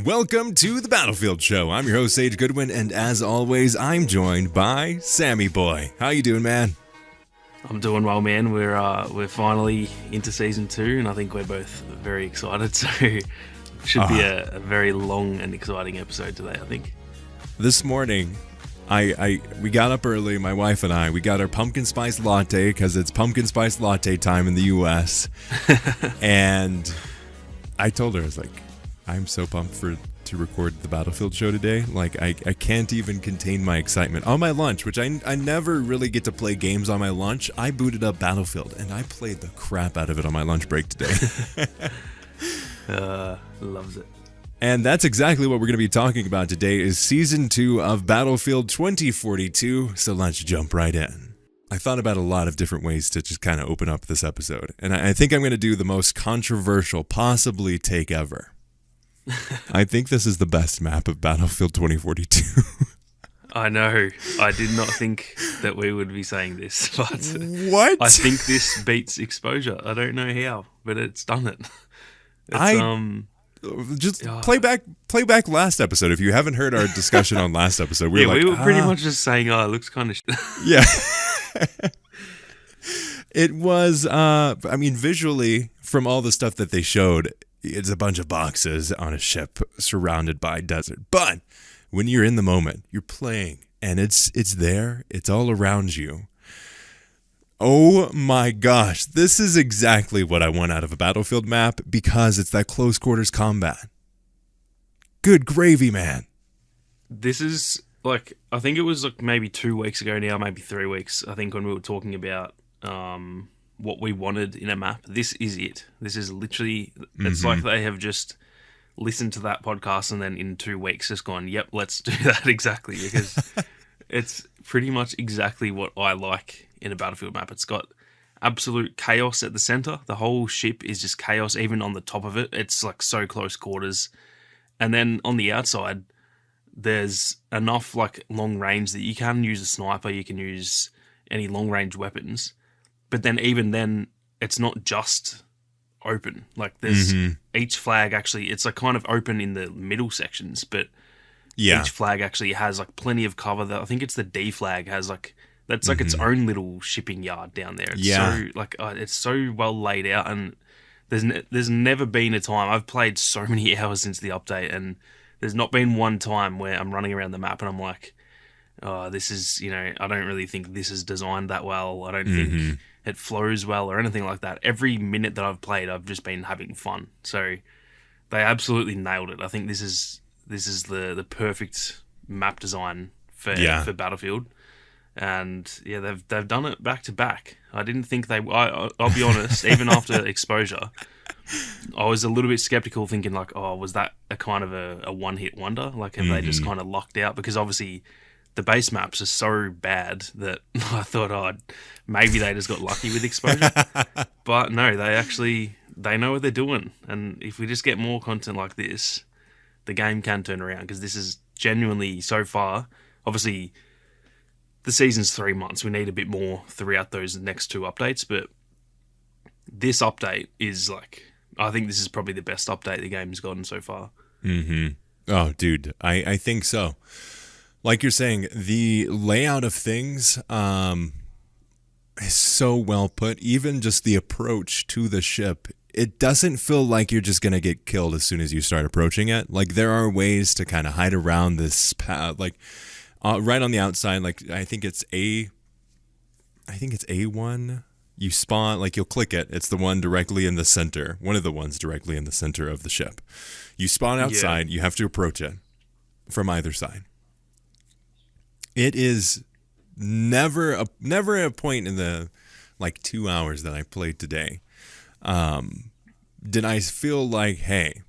Welcome to the Battlefield Show. I'm your host, Sage Goodwin, and as always, I'm joined by Sammy Boy. How you doing, man? I'm doing well, man. We're finally into season 2, and I think we're both very excited. So it should be a very long and exciting episode today, I think. This morning, we got up early, my wife and I. We got our pumpkin spice latte because it's pumpkin spice latte time in the U.S. And I told her, I was like, I'm so pumped to record the Battlefield Show today. Like, I can't even contain my excitement. On my lunch, which I never really get to play games on my lunch, I booted up Battlefield, and I played the crap out of it on my lunch break today. Loves it. And that's exactly what we're going to be talking about today is Season 2 of Battlefield 2042, so let's jump right in. I thought about a lot of different ways to just kind of open up this episode, and I think I'm going to do the most controversial possibly take ever. I think this is the best map of Battlefield 2042. I know. I did not think that we would be saying this, but what? I think this beats Exposure. I don't know how, but it's done it. It's, play back last episode if you haven't heard our discussion on last episode. We were pretty much just saying, it looks kind of yeah. It was visually from all the stuff that they showed, it's a bunch of boxes on a ship surrounded by desert. But when you're in the moment, you're playing, and it's there. It's all around you. Oh my gosh, this is exactly what I want out of a Battlefield map because it's that close quarters combat. Good gravy, man. This is, I think it was maybe 2 weeks ago now, maybe 3 weeks, I think, when we were talking about what we wanted in a map. This is it. This is literally, it's like they have just listened to that podcast and then in 2 weeks just gone, yep, let's do that exactly, because it's pretty much exactly what I like in a Battlefield map. It's got absolute chaos at the center. The whole ship is just chaos, even on the top of it. It's so close quarters. And then on the outside, there's enough long range that you can use a sniper, you can use any long range weapons. But then even then, it's not just open. There's each flag actually, it's kind of open in the middle sections, but each flag actually has plenty of cover. I think it's the D flag has that's its own little shipping yard down there. It's so it's so well laid out, and there's never been a time. I've played so many hours since the update, and there's not been one time where I'm running around the map and I'm like, oh, this is, I don't really think this is designed that well. I don't think it flows well or anything like that. Every minute that I've played, I've just been having fun. So they absolutely nailed it. I think this is the perfect map design for Battlefield. And yeah, they've done it back to back. I didn't think I'll be honest, even after Exposure, I was a little bit skeptical, thinking was that a kind of a one-hit wonder? Have they just kind of lucked out? Because obviously the base maps are so bad that I thought, maybe they just got lucky with Exposure. But no, they know what they're doing. And if we just get more content like this, the game can turn around, because this is genuinely, so far, obviously the season's 3 months. We need a bit more throughout those next 2 updates, but this update is I think this is probably the best update the game's gotten so far. Oh, dude, I think so. Like you're saying, the layout of things is so well put. Even just the approach to the ship, it doesn't feel like you're just going to get killed as soon as you start approaching it. There are ways to kind of hide around this path, right on the outside. I think it's A1. You spawn, you'll click it. It's the one directly in the center. One of the ones directly in the center of the ship. You spawn outside. You have to approach it from either side. It is never a point in the 2 hours that I played today did I feel like, hey,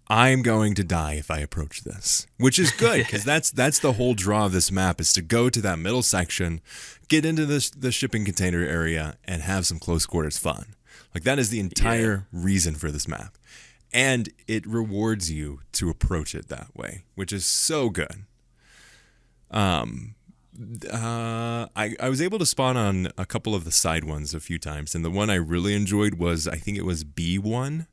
I'm going to die if I approach this, which is good, because that's the whole draw of this map, is to go to that middle section, get into the shipping container area, and have some close quarters fun. That is the entire reason for this map, and it rewards you to approach it that way, which is so good. I was able to spawn on a couple of the side ones a few times, and the one I really enjoyed was, I think it was B1.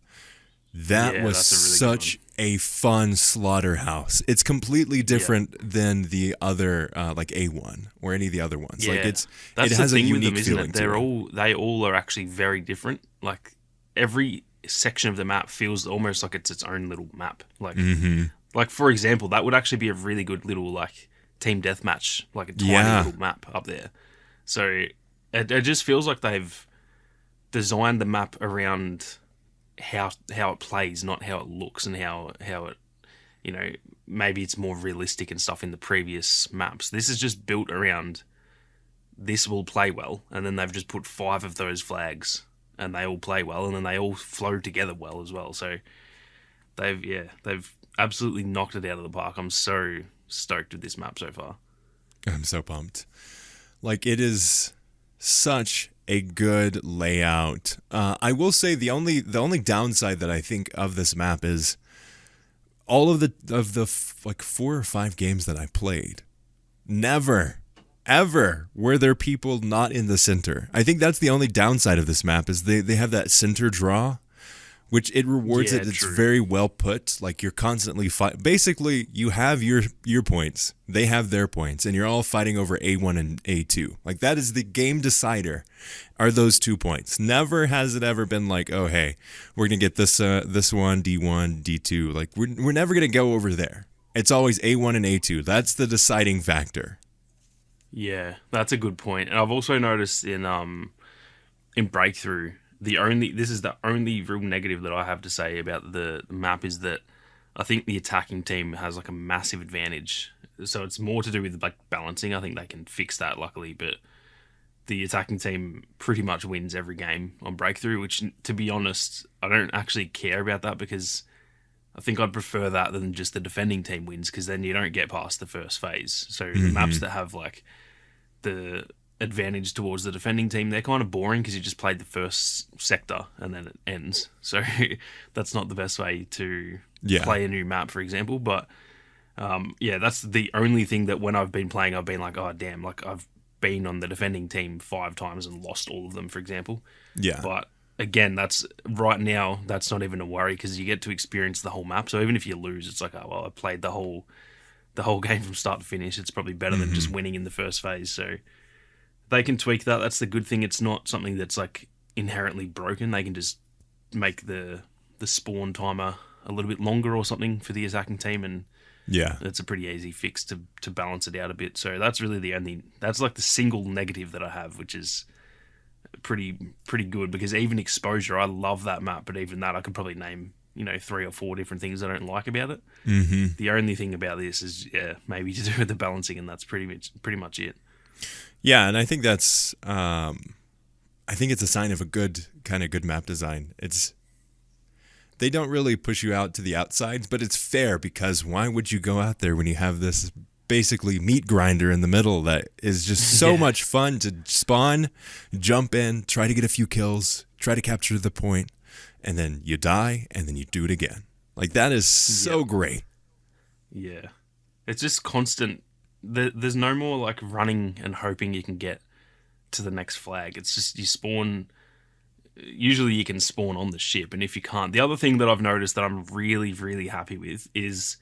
That was that's a really such a fun slaughterhouse. It's completely different than the other, like A1 or any of the other ones. Yeah, Like that's it the has a thing with unique them, isn't feeling it? to it. They all are actually very different. Like every section of the map feels almost like it's its own little map. Like for example, that would actually be a really good little like team deathmatch, like a tiny Yeah. little map up there. So it just feels like they've designed the map around how it plays, not how it looks, and how it, you know, maybe it's more realistic and stuff in the previous maps. This is just built around this will play well, and then they've just put 5 of those flags, and they all play well, and then they all flow together well as well. So they've absolutely knocked it out of the park. I'm so stoked with this map so far. I'm so pumped. Like it is such a good layout. I will say the only downside that I think of this map is all of the like 4 or 5 games that I played, never ever were there people not in the center. I think that's the only downside of this map is they have that center draw, which it rewards it. It's True. very well put. Like you're constantly basically you have your points, they have their points, and you're all fighting over A1 and A2. Like that is the game decider, are those 2 points. Never has it ever been like, oh hey, we're gonna get this one D1 D2. Like we're never gonna go over there. It's always A1 and A2. That's the deciding factor. Yeah, that's a good point. And I've also noticed in Breakthrough, this is the only real negative that I have to say about the map is that I think the attacking team has like a massive advantage. So it's more to do with like balancing. I think they can fix that luckily, but the attacking team pretty much wins every game on Breakthrough, which to be honest, I don't actually care about that because I think I'd prefer that than just the defending team wins, because then you don't get past the first phase. So the maps that have like the advantage towards the defending team, they're kind of boring because you just played the first sector and then it ends. So that's not the best way to play a new map, for example. But that's the only thing that when I've been playing, I've been like, oh damn, like I've been on the defending team 5 times and lost all of them, for example. Yeah. But again, that's right now, that's not even a worry because you get to experience the whole map. So even if you lose, it's like, oh well, I played the whole game from start to finish. It's probably better than just winning in the first phase. So they can tweak that. That's the good thing. It's not something that's like inherently broken. They can just make the spawn timer a little bit longer or something for the attacking team, and it's a pretty easy fix to balance it out a bit. So that's really that's like the single negative that I have, which is pretty good, because even exposure, I love that map, but even that I could probably name 3 or 4 different things I don't like about it. The only thing about this is maybe to do with the balancing, and that's pretty much it. Yeah, and I think that's I think it's a sign of a good map design. They don't really push you out to the outsides, but it's fair, because why would you go out there when you have this basically meat grinder in the middle that is just so much fun to spawn, jump in, try to get a few kills, try to capture the point, and then you die, and then you do it again. Like that is so great. Yeah, it's just constant. There's no more like running and hoping you can get to the next flag. It's just you spawn. Usually you can spawn on the ship, and if you can't, the other thing that I've noticed that I'm really, really happy with is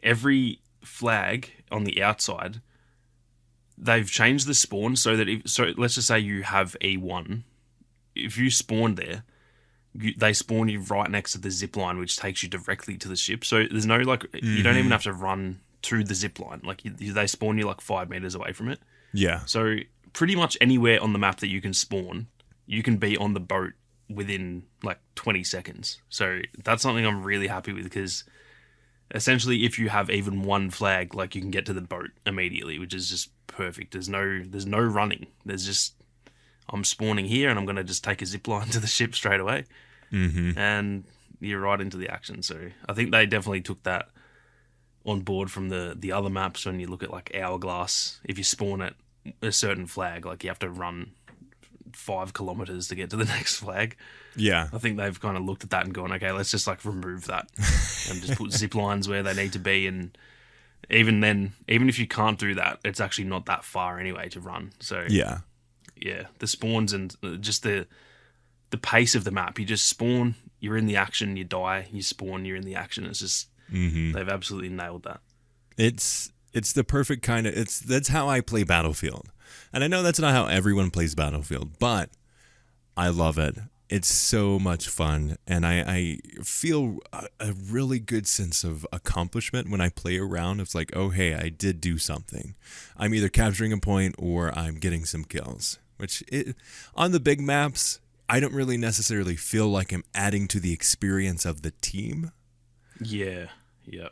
every flag on the outside, they've changed the spawn so that let's just say you have E1. If you spawn there, they spawn you right next to the zip line, which takes you directly to the ship. So there's no like you don't even have to run to the zip line. Like they spawn you like 5 meters away from it. Yeah. So pretty much anywhere on the map that you can spawn, you can be on the boat within like 20 seconds. So that's something I'm really happy with, because essentially if you have even one flag, like you can get to the boat immediately, which is just perfect. There's no running. There's just, I'm spawning here and I'm going to just take a zip line to the ship straight away. And you're right into the action. So I think they definitely took that on board from the other maps. When you look at like Hourglass, if you spawn at a certain flag, like you have to run 5 kilometers to get to the next flag. Yeah. I think they've kind of looked at that and gone, okay, let's just like remove that and just put zip lines where they need to be. And even then, even if you can't do that, it's actually not that far anyway to run. So yeah, the spawns and just the the pace of the map. You just spawn, you're in the action, you die, you spawn, you're in the action. It's just they've absolutely nailed that. It's the perfect kind of that's how I play Battlefield. And I know that's not how everyone plays Battlefield, but I love it. It's so much fun, and I feel a really good sense of accomplishment when I play around. It's like, oh, hey, I did do something. I'm either capturing a point or I'm getting some kills, on the big maps, I don't really necessarily feel like I'm adding to the experience of the team. Yeah, yep.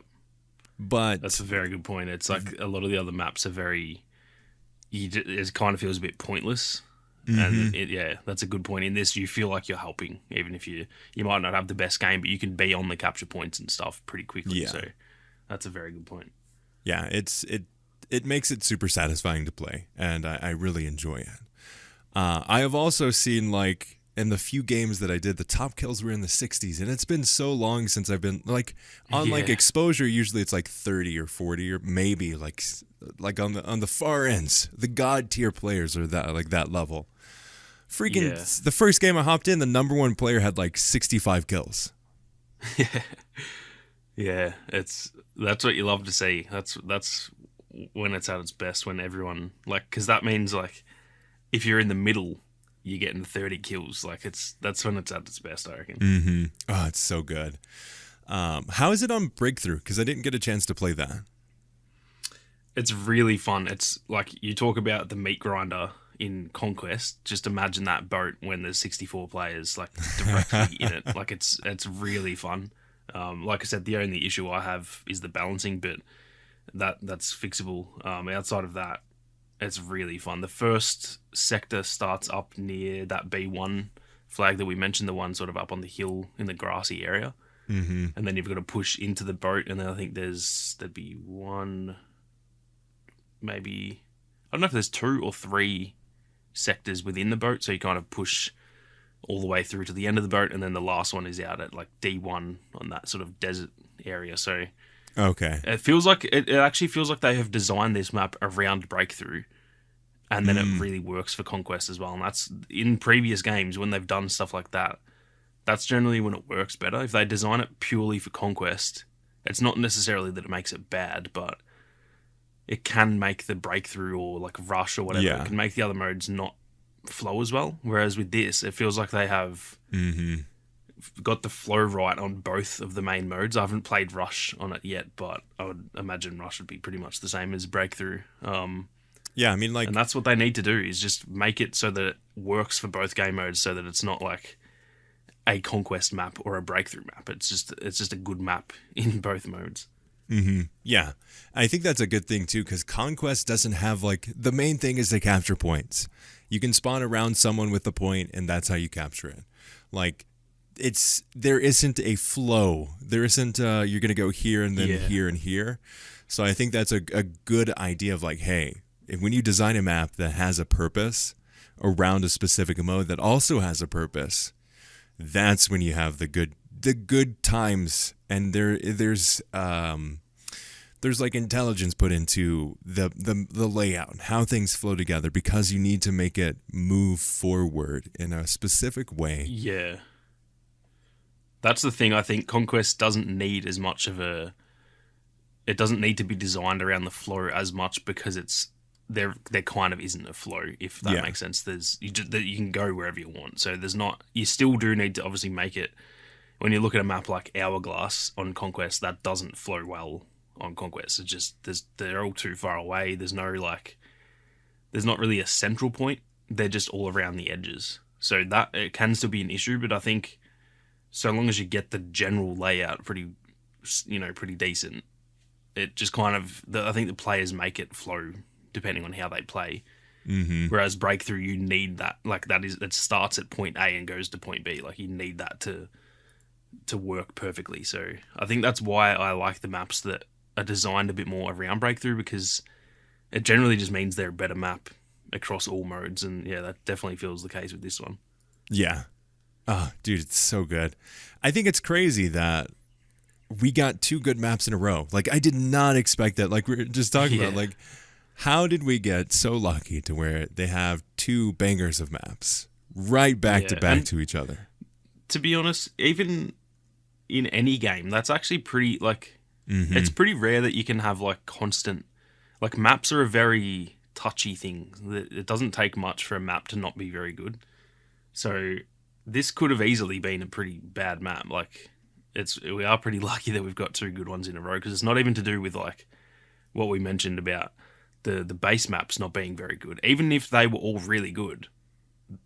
But that's a very good point. It's like a lot of the other maps are it kind of feels a bit pointless. And that's a good point. In this, you feel like you're helping, even if you might not have the best game, but you can be on the capture points and stuff pretty quickly. Yeah. So that's a very good point. Yeah, it makes it super satisfying to play, and I really enjoy it. I have also seen, like, in the few games that I did, the top kills were in the 60s, and it's been so long since I've been, like, on like exposure. Usually it's like 30 or 40, or maybe like on the far ends. The god tier players are that level. Freaking the first game I hopped in, the number one player had like 65 kills. Yeah, that's what you love to see. That's when it's at its best, when everyone, like, because that means, like, if you're in the middle, you're getting 30 kills. Like, that's when it's at its best, I reckon. Oh, it's so good. How is it on Breakthrough? Because I didn't get a chance to play that. It's really fun. It's like, you talk about the meat grinder in Conquest. Just imagine that boat when there's 64 players, like, directly in it. Like, it's really fun. Like I said, the only issue I have is the balancing, but that's fixable. Outside of that, it's really fun. The first sector starts up near that B1 flag that we mentioned, the one sort of up on the hill in the grassy area. And then you've got to push into the boat, and then I think there'd be one, maybe, I don't know if there's 2 or 3 sectors within the boat, so you kind of push all the way through to the end of the boat, and then the last one is out at like D1 on that sort of desert area. So okay, it actually feels like they have designed this map around Breakthrough, and then it really works for Conquest as well. And that's, in previous games when they've done stuff like that, that's generally when it works better. If they design it purely for Conquest, it's not necessarily that it makes it bad, but it can make the Breakthrough or like Rush or whatever, it can make the other modes not flow as well. Whereas with this, it feels like they have got the flow right on both of the main modes. I haven't played Rush on it yet, but I would imagine Rush would be pretty much the same as Breakthrough. Yeah, I mean, like, and that's what they need to do, is just make it so that it works for both game modes, so that it's not like a Conquest map or a Breakthrough map. It's just a good map in both modes. Yeah, I think that's a good thing too, because Conquest doesn't have, like, the main thing is to capture points. You can spawn around someone with the point, and that's how you capture it. Like, there isn't a flow. There isn't you're gonna go here and then here and here. So I think that's a good idea of, like, hey, when you design a map that has a purpose around a specific mode that also has a purpose, that's when you have the good times. And there's like intelligence put into the layout, how things flow together, because you need to make it move forward in a specific way. Yeah, that's the thing. I think Conquest doesn't need as much of it doesn't need to be designed around the flow as much, because there kind of isn't a flow, if that makes sense. You can go wherever you want, so you still do need to obviously make it. When you look at a map like Hourglass on Conquest, that doesn't flow well on Conquest. It's just they're all too far away. There's not really a central point. They're just all around the edges. So that it can still be an issue, but I think so long as you get the general layout pretty decent, it just kind of, I think the players make it flow depending on how they play. Whereas Breakthrough, you need that, like, that starts at point A and goes to point B. Like, you need that to work perfectly. So I think that's why I like the maps that are designed a bit more around Breakthrough, because it generally just means they're a better map across all modes. And yeah, that definitely feels the case with this one. Yeah. Oh, dude, it's so good. I think it's crazy that we got 2 good maps in a row. Like, I did not expect that. Like, we were just talking about, like, how did we get so lucky to where they have 2 bangers of maps right back to Yeah, back and to each other. to be honest, even in any game, that's actually pretty, like, it's pretty rare that you can have, like, constant, like, maps are a very touchy thing. It doesn't take much for a map to not be very good. So this could have easily been a pretty bad map. Like, we are pretty lucky that we've got 2 good ones in a row, because it's not even to do with, like, what we mentioned about the base maps not being very good. Even if they were all really good,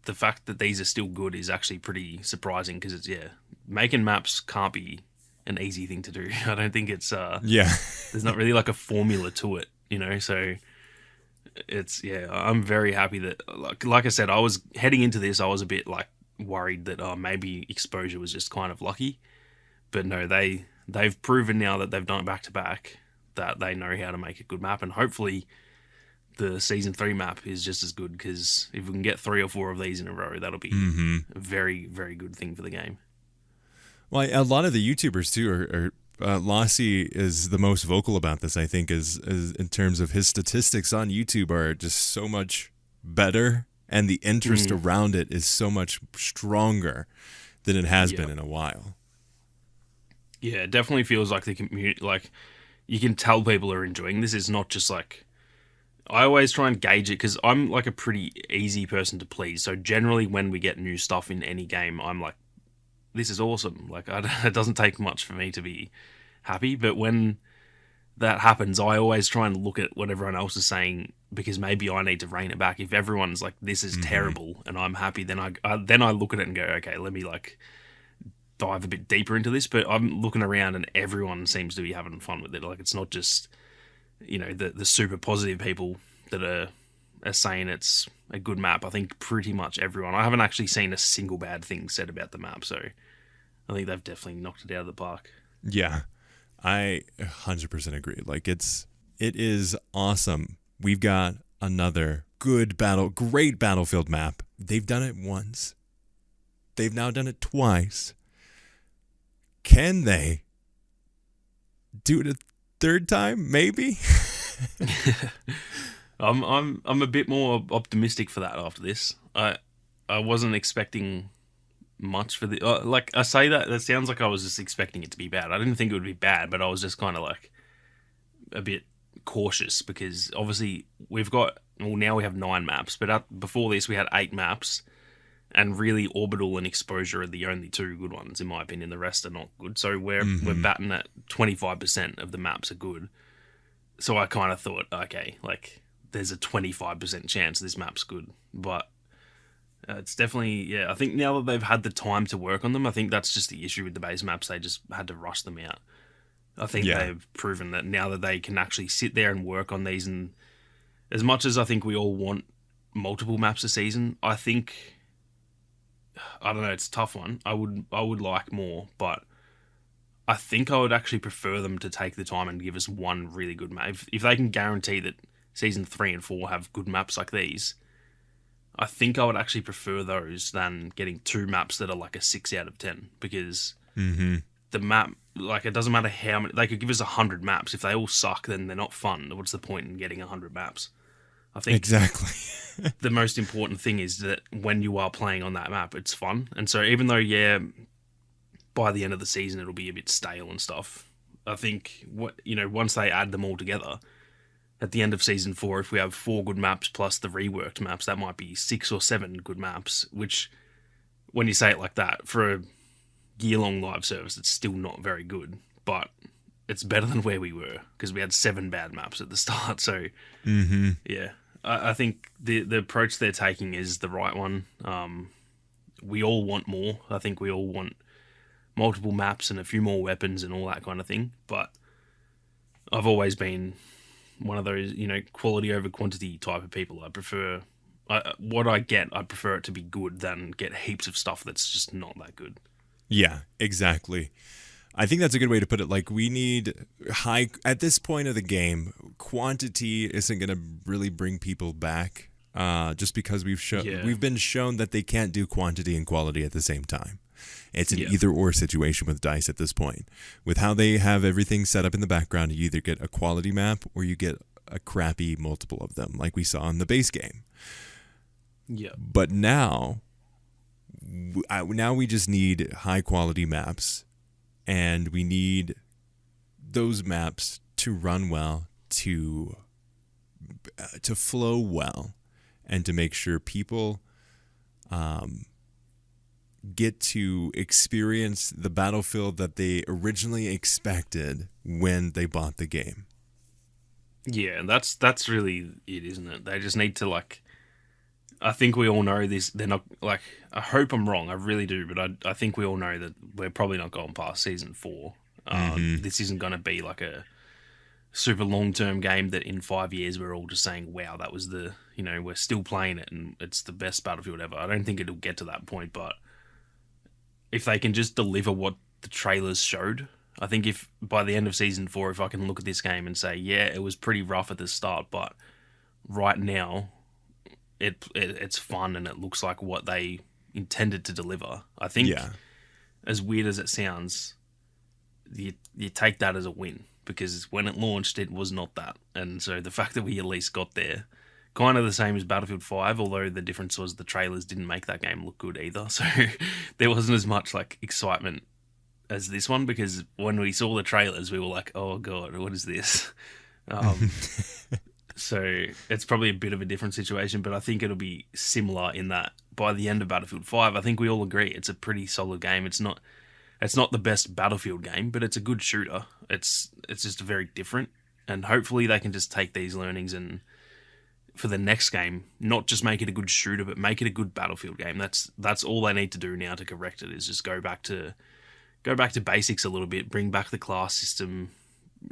the fact that these are still good is actually pretty surprising, because it's, making maps can't be an easy thing to do. I don't think it's, Yeah. there's not really like a formula to it, so it's, I'm very happy that, like I said, I was heading into this, I was a bit like worried that maybe exposure was just kind of lucky, but no, they've proven now that they've done it back to back that they know how to make a good map, and hopefully the season 3 map is just as good, because if we can get 3 or 4 of these in a row, that'll be a very, very good thing for the game. Well, a lot of the YouTubers too are Lassie is the most vocal about this, I think, is in terms of his statistics on YouTube are just so much better, and the interest around it is so much stronger than it has been in a while. Yeah, it definitely feels like the community, like, you can tell people are enjoying this. It's not just like, I always try and gauge it, because I'm like a pretty easy person to please. So generally when we get new stuff in any game, I'm like, this is awesome. Like, it doesn't take much for me to be happy. But when that happens, I always try and look at what everyone else is saying, because maybe I need to rein it back. If everyone's like, this is terrible, and I'm happy, then I look at it and go, okay, let me like dive a bit deeper into this. But I'm looking around and everyone seems to be having fun with it. Like, it's not just, the super positive people that are saying it's a good map. I think pretty much everyone. I haven't actually seen a single bad thing said about the map, so I think they've definitely knocked it out of the park. Yeah, I 100% agree. Like, it is awesome. We've got another great Battlefield map. They've done it once. They've now done it twice. Can they do it a third time? Maybe. I'm a bit more optimistic for that after this. I wasn't expecting much for the like, I say that sounds like I was just expecting it to be bad. I didn't think it would be bad, but I was just kind of like a bit cautious, because obviously now we have 9 maps, but before this we had 8 maps, and really Orbital and Exposure are the only 2 good ones in my opinion. The rest are not good. So we're batting at 25% of the maps are good. So I kind of thought, okay, like, there's a 25% chance this map's good. But it's definitely, I think now that they've had the time to work on them, I think that's just the issue with the base maps. They just had to rush them out. I think they've proven that now that they can actually sit there and work on these, and as much as I think we all want multiple maps a season, I think, I don't know, it's a tough one. I would like more, but I think I would actually prefer them to take the time and give us one really good map. If they can guarantee that season 3 and 4 have good maps like these, I think I would actually prefer those than getting 2 maps that are like a 6 out of 10, because the map, like, it doesn't matter how many, they could give us 100 maps. If they all suck, then they're not fun. What's the point in getting 100 maps? I think exactly. the most important thing is that when you are playing on that map, it's fun. And so even though, by the end of the season it'll be a bit stale and stuff, I think once they add them all together at the end of season 4, if we have 4 good maps plus the reworked maps, that might be 6 or 7 good maps, which, when you say it like that, for a year-long live service, it's still not very good, but it's better than where we were, because we had 7 bad maps at the start. So I think the approach they're taking is the right one. We all want more. I think we all want multiple maps and a few more weapons and all that kind of thing, but I've always been one of those, quality over quantity type of people. I prefer what I get. I prefer it to be good than get heaps of stuff that's just not that good. Yeah, exactly. I think that's a good way to put it. Like, we need at this point of the game, quantity isn't going to really bring people back, just because we've been shown that they can't do quantity and quality at the same time. It's an either-or situation with DICE at this point. With how they have everything set up in the background, you either get a quality map or you get a crappy multiple of them, like we saw in the base game. Yeah. But now, now we just need high quality maps, and we need those maps to run well, to flow well, and to make sure people get to experience the battlefield that they originally expected when they bought the game. Yeah, and that's really it, isn't it? They just need to, like, I think we all know this. They're not, like, I hope I'm wrong. I really do, but I think we all know that we're probably not going past season 4. This isn't going to be like a super long-term game that in 5 years we're all just saying, wow, that was the, we're still playing it and it's the best Battlefield ever. I don't think it'll get to that point, but if they can just deliver what the trailers showed, I think if by the end of season 4, if I can look at this game and say, yeah, it was pretty rough at the start, but right now it's fun and it looks like what they intended to deliver. I think, as weird as it sounds, you take that as a win, because when it launched, it was not that. And so the fact that we at least got there, kind of the same as Battlefield 5, although the difference was the trailers didn't make that game look good either. So there wasn't as much like excitement as this one, because when we saw the trailers, we were like, oh God, what is this? So it's probably a bit of a different situation, but I think it'll be similar in that by the end of Battlefield 5, I think we all agree it's a pretty solid game. It's not the best Battlefield game, but it's a good shooter. It's just very different, and hopefully they can just take these learnings and for the next game, not just make it a good shooter, but make it a good Battlefield game. That's all they need to do now to correct it, is just go back to basics a little bit, bring back the class system,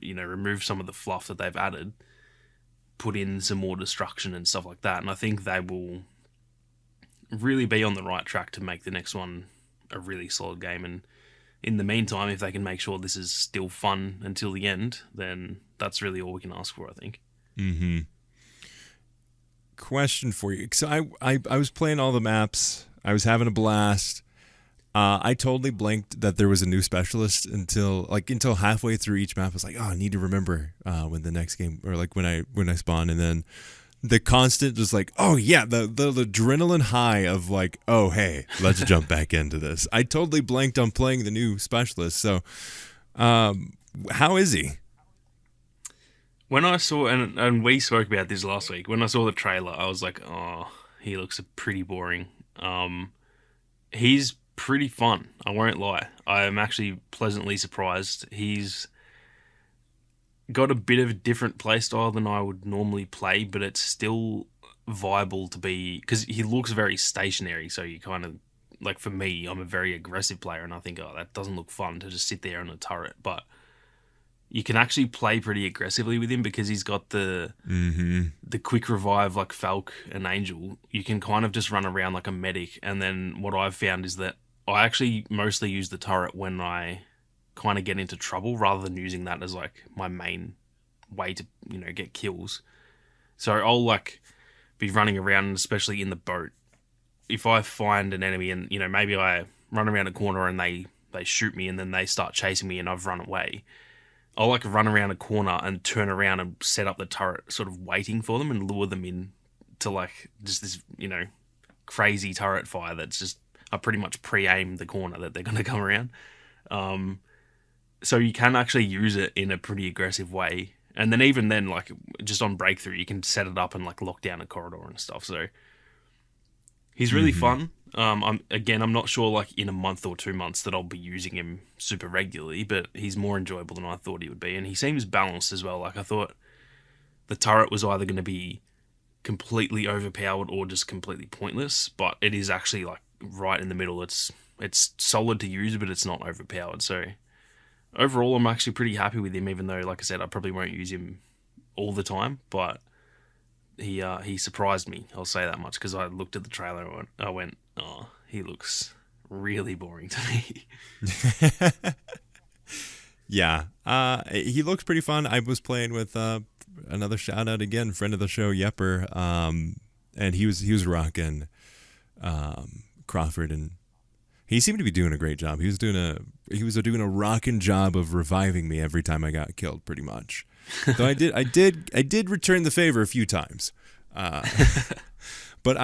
remove some of the fluff that they've added, put in some more destruction and stuff like that. And I think they will really be on the right track to make the next one a really solid game. And in the meantime, if they can make sure this is still fun until the end, then that's really all we can ask for, I think. Mm-hmm. Question for you. So I was playing all the maps. I was having a blast. I totally blanked that there was a new specialist until halfway through each map. I was like, oh, I need to remember when the next game, or like when I spawn, and then the constant was like, oh yeah, the adrenaline high of like, oh hey, let's jump back into this. I totally blanked on playing the new specialist. So, how is he? When I saw, and we spoke about this last week, when I saw the trailer, I was like, oh, he looks pretty boring. He's pretty fun, I won't lie. I am actually pleasantly surprised. He's got a bit of a different playstyle than I would normally play, but it's still viable to be, because he looks very stationary, so you kind of, like for me, I'm a very aggressive player, and I think, oh, that doesn't look fun to just sit there on a turret, but you can actually play pretty aggressively with him because he's got the quick revive like Falk and Angel. You can kind of just run around like a medic, and then what I've found is that I actually mostly use the turret when I kind of get into trouble, rather than using that as like my main way to, get kills. So I'll like be running around, especially in the boat. If I find an enemy and, maybe I run around a corner and they shoot me and then they start chasing me and I've run away, I'll like run around a corner and turn around and set up the turret, sort of waiting for them and lure them in to like just this, crazy turret fire that's just, I pretty much pre-aim the corner that they're going to come around. So you can actually use it in a pretty aggressive way. And then even then, like just on breakthrough, you can set it up and like lock down a corridor and stuff. So he's really fun. I'm not sure like in a month or 2 months that I'll be using him super regularly, but he's more enjoyable than I thought he would be. And he seems balanced as well. Like I thought the turret was either going to be completely overpowered or just completely pointless, but it is actually like right in the middle. It's solid to use, but it's not overpowered. So overall, I'm actually pretty happy with him, even though, like I said, I probably won't use him all the time, but he surprised me. I'll say that much, because I looked at the trailer and I went, oh, he looks really boring to me. Yeah, he looks pretty fun. I was playing with another shout out again, friend of the show, Yepper, and he was rocking Crawford, and he seemed to be doing a great job. He was doing a rocking job of reviving me every time I got killed, pretty much. Though I did return the favor a few times, but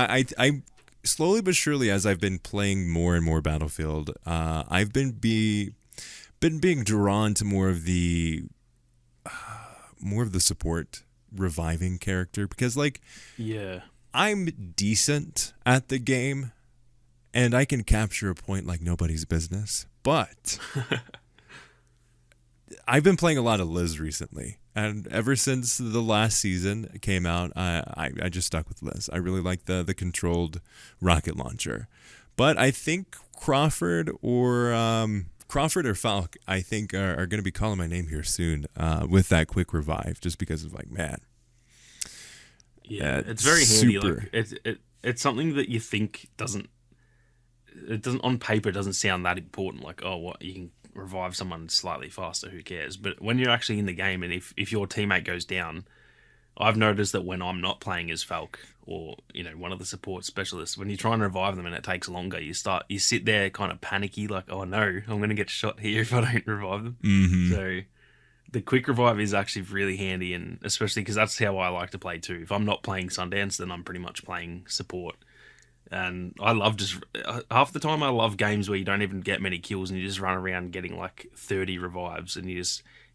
slowly but surely, as I've been playing more and more Battlefield, I've been being drawn to more of the support reviving character, because like Yeah. I'm decent at the game and I can capture a point like nobody's business, but I've been playing a lot of Liz recently, and ever since the last season came out, I just stuck with Liz. I really like the controlled rocket launcher, but I think Crawford or Falk, I think are going to be calling my name here soon with that quick revive, just because of like, man. Yeah, it's very handy. Like, it's something that you think doesn't on paper doesn't sound that important. Like, oh, what, you can revive someone slightly faster, who cares? But when you're actually in the game, and if your teammate goes down, I've noticed that when I'm not playing as Falk or one of the support specialists, when you try and revive them and it takes longer, you sit there kind of panicky, like, oh no, I'm going to get shot here if I don't revive them. Mm-hmm. So the quick revive is actually really handy, and especially because that's how I like to play too. If I'm not playing Sundance, then I'm pretty much playing support. And I love half the time I love games where you don't even get many kills and you just run around getting like 30 revives, and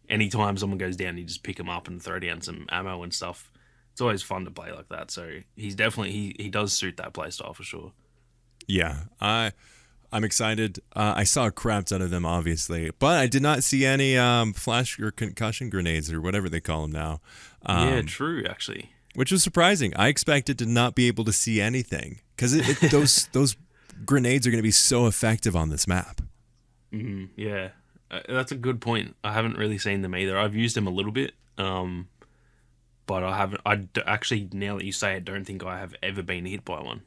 anytime someone goes down, you just pick them up and throw down some ammo and stuff. It's always fun to play like that. So he's definitely, he does suit that playstyle for sure. Yeah, I'm excited. I saw a crap ton of them, obviously, but I did not see any flash or concussion grenades or whatever they call them now. Yeah, true, actually. Which was surprising. I expected to not be able to see anything, because those grenades are going to be so effective on this map. Yeah, that's a good point. I haven't really seen them either. I've used them a little bit, but I haven't. Actually, now that you say it, I don't think I have ever been hit by one.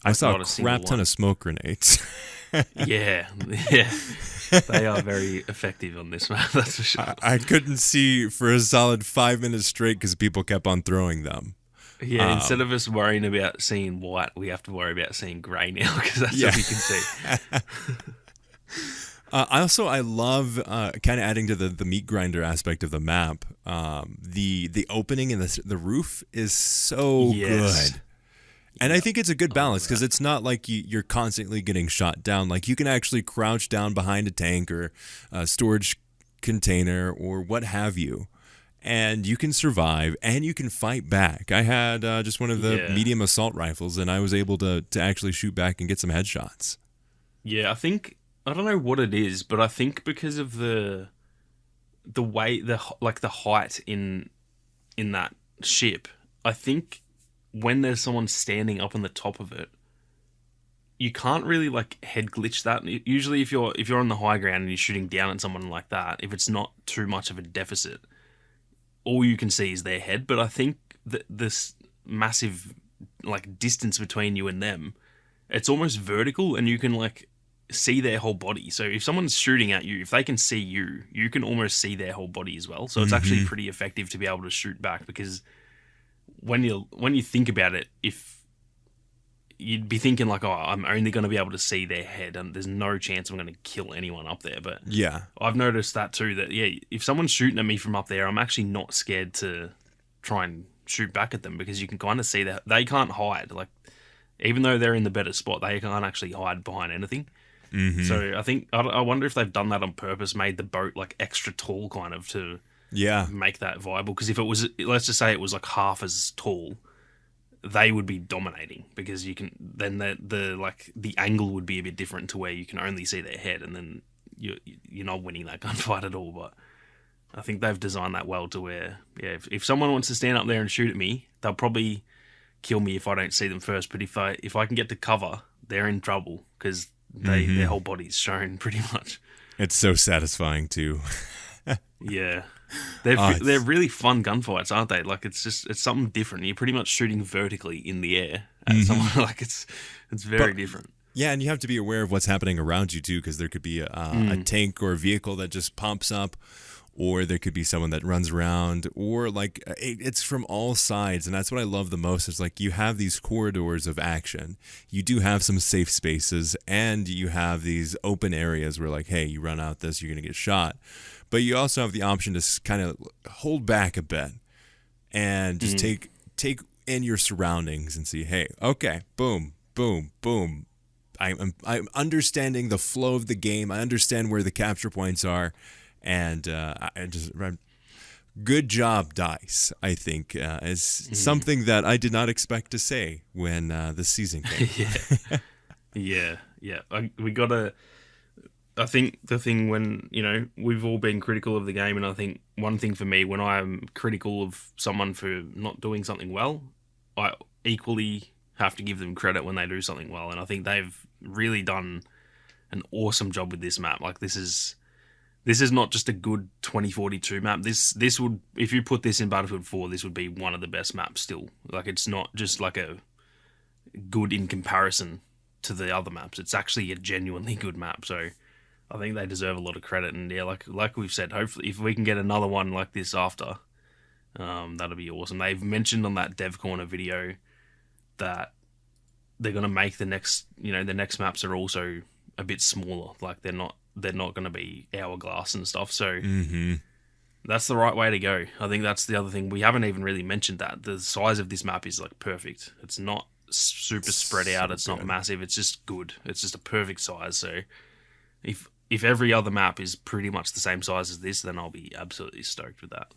I saw a crap ton of smoke grenades. Yeah, they are very effective on this map, that's for sure. I couldn't see for a solid 5 minutes straight because people kept on throwing them. Yeah, instead of us worrying about seeing white, we have to worry about seeing grey now, because that's what we can see. I love kind of adding to the meat grinder aspect of the map. The opening and the roof is so good. And I think it's a good balance, because it's not like you're constantly getting shot down. Like, you can actually crouch down behind a tank or a storage container or what have you, and you can survive and you can fight back. I had just one of the medium assault rifles, and I was able to actually shoot back and get some headshots. Yeah, I don't know what it is, but I think because of the way, the height in that ship, I think when there's someone standing up on the top of it, you can't really like head glitch that. Usually if you're on the high ground and you're shooting down at someone like that, if it's not too much of a deficit, all you can see is their head. But I think that this massive like distance between you and them, it's almost vertical, and you can like see their whole body. So if someone's shooting at you, if they can see you, you can almost see their whole body as well. So it's actually pretty effective to be able to shoot back, because when you think about it, if you'd be thinking like, oh, I'm only going to be able to see their head and there's no chance I'm going to kill anyone up there. But yeah, I've noticed that too, that if someone's shooting at me from up there, I'm actually not scared to try and shoot back at them, because you can kind of see that they can't hide. Like, even though they're in the better spot, they can't actually hide behind anything. So I wonder if they've done that on purpose, made the boat like extra tall kind of to make that viable. Because if it was, let's just say it was like half as tall, they would be dominating, because you can then the angle would be a bit different to where you can only see their head, and then you're not winning that gunfight at all. But I think they've designed that well to where if someone wants to stand up there and shoot at me, they'll probably kill me if I don't see them first. But if I can get to cover, they're in trouble, because their whole body's shown pretty much. It's so satisfying too. Yeah, they're really fun gunfights, aren't they? Like, it's something different. You're pretty much shooting vertically in the air at someone. Like, it's very different. Yeah, and you have to be aware of what's happening around you too, because there could be a tank or a vehicle that just pops up, or there could be someone that runs around, or like it's from all sides. And that's what I love the most, is like you have these corridors of action, you do have some safe spaces, and you have these open areas where like, hey, you run out this, you're gonna get shot. But you also have the option to kind of hold back a bit and just take in your surroundings and see, hey, okay, boom, boom, boom. I'm understanding the flow of the game. I understand where the capture points are, and good job, DICE. I think is something that I did not expect to say when the season came. Yeah. We gotta. I think the thing when, we've all been critical of the game, and I think one thing for me, when I'm critical of someone for not doing something well, I equally have to give them credit when they do something well, and I think they've really done an awesome job with this map. Like, this is not just a good 2042 map. This would, if you put this in Battlefield 4, this would be one of the best maps still. Like, it's not just like a good in comparison to the other maps. It's actually a genuinely good map, so I think they deserve a lot of credit. And yeah, like we've said, hopefully if we can get another one like this after, that'll be awesome. They've mentioned on that Dev Corner video that they're gonna make the next maps are also a bit smaller. Like, they're not gonna be hourglass and stuff. So that's the right way to go. I think that's the other thing. We haven't even really mentioned that the size of this map is like perfect. It's not super spread out. It's not massive. It's just good. It's just a perfect size. So if every other map is pretty much the same size as this, then I'll be absolutely stoked with that.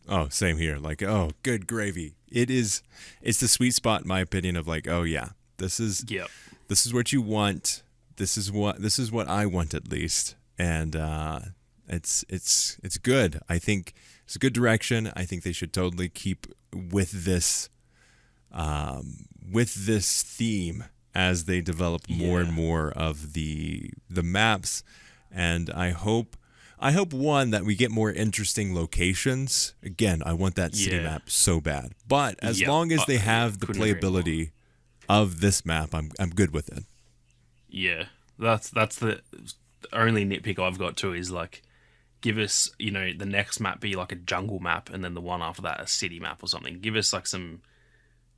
Oh, same here. Like, oh, good gravy. It's the sweet spot in my opinion of like, oh yeah, this is what you want. This is what I want at least. And it's good. I think it's a good direction. I think they should totally keep with this theme as they develop more and more of the maps. And I hope one that we get more interesting locations. Again, I want that city map so bad. But as long as they have the playability of this map, I'm good with it. Yeah. That's the only nitpick I've got too, is like, give us, the next map be like a jungle map, and then the one after that a city map or something. Give us like some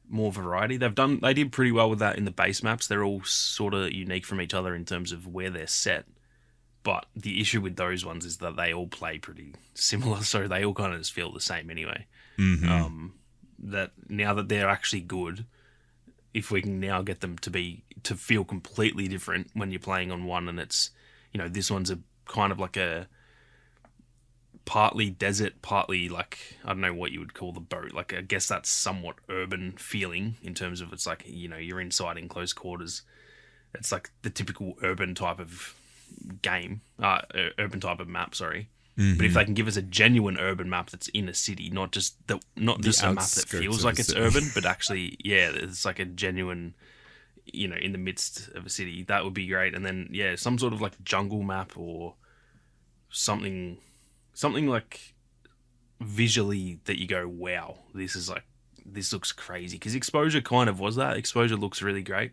more variety. They did pretty well with that in the base maps. They're all sort of unique from each other in terms of where they're set. But the issue with those ones is that they all play pretty similar, so they all kind of just feel the same anyway. That now that they're actually good, if we can now get them to feel completely different when you're playing on one, and it's, this one's a kind of like a partly desert, partly like, I don't know what you would call the boat. Like, I guess that's somewhat urban feeling in terms of, it's like, you're inside in close quarters. It's like the typical urban type of game, urban type of map, sorry. But if they can give us a genuine urban map that's in a city, not just a map that feels like it's urban, but actually, it's like a genuine, in the midst of a city, that would be great. And then, some sort of like jungle map or something like visually that you go, wow, this looks crazy. Because Exposure kind of was that. Exposure looks really great,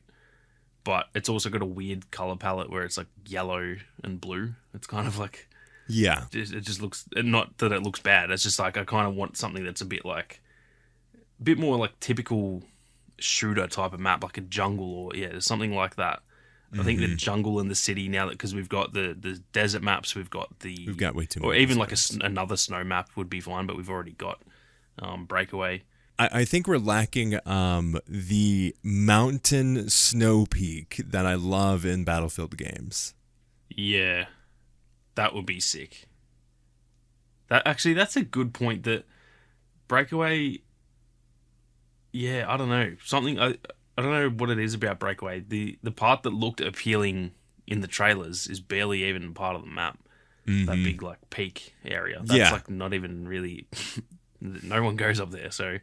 but it's also got a weird color palette where it's like yellow and blue. It's kind of like, it just looks, not that it looks bad, it's just like, I kind of want something that's a bit more like typical shooter type of map, like a jungle or something like that. I think the jungle and the city, now that, because we've got the desert maps, we've got way too many, or even like another snow map would be fine, but we've already got Breakaway. I think we're lacking the mountain snow peak that I love in Battlefield games. Yeah, that would be sick. That's a good point. That Breakaway, I don't know, something. I don't know what it is about Breakaway. The part that looked appealing in the trailers is barely even part of the map. That big like peak area. That's like not even really. No one goes up there, so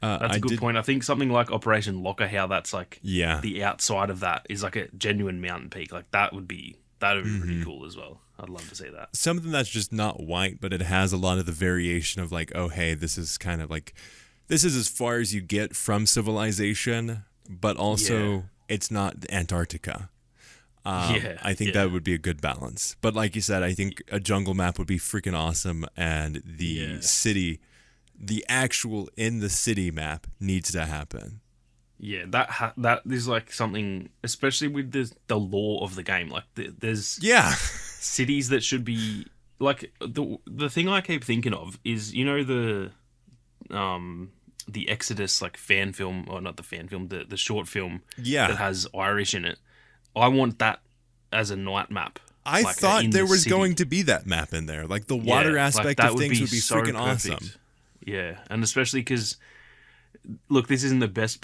that's a good point. I think something like Operation Locker, how that's like the outside of that is like a genuine mountain peak. Like that would be pretty cool as well. I'd love to see that. Something that's just not white, but it has a lot of the variation of like, oh hey, this is kind of like, this is as far as you get from civilization, but also it's not Antarctica. I think that would be a good balance. But like you said, I think a jungle map would be freaking awesome, and the city, the actual in the city map needs to happen. Yeah, that is like something, especially with the lore of the game. Like there's cities that should be like the thing I keep thinking of is, the the Exodus like fan film, or not the fan film, the short film Yeah. that has Irish in it. I want that as a night map. I like, thought in there the was city. going to be that map in there. Like the water aspect that of things would be so freaking perfect. awesome. Yeah, and especially because, look, this isn't the best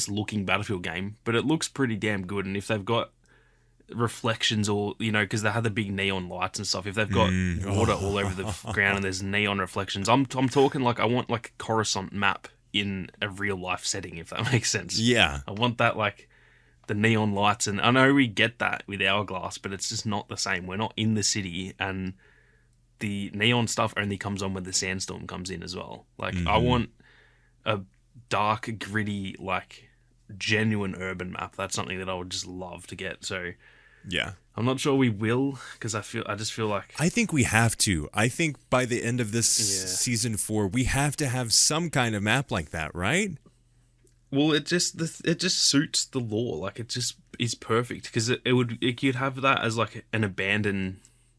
looking Battlefield game, but it looks pretty damn good. And if they've got reflections, or because they have the big neon lights and stuff, if they've got water all over the ground and there's neon reflections, I'm talking like I want like a Coruscant map in a real life setting, if that makes sense. Yeah. I want that, like the neon lights, and I know we get that with Hourglass, but it's just not the same. We're not in the city, and the neon stuff only comes on when the sandstorm comes in as well. Like I want a dark, gritty, like genuine urban map. That's something that I would just love to get. So Yeah. I'm not sure we will, because I just feel like I think we have to. I think by the end of this season 4, we have to have some kind of map like that, right? well, it just suits the lore. Like it just is perfect, because it could have that as like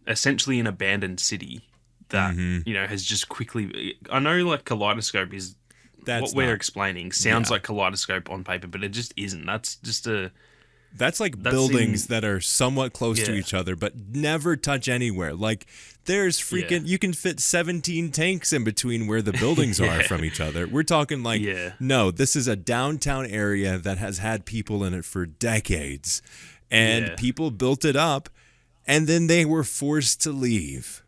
essentially an abandoned city that has just quickly. I know like Kaleidoscope is what we're explaining sounds like Kaleidoscope on paper, but it just isn't. That's just That's like buildings that are somewhat close to each other, but never touch anywhere. Like there's freaking, you can fit 17 tanks in between where the buildings are from each other. We're talking like, no, this is a downtown area that has had people in it for decades, and people built it up, and then they were forced to leave.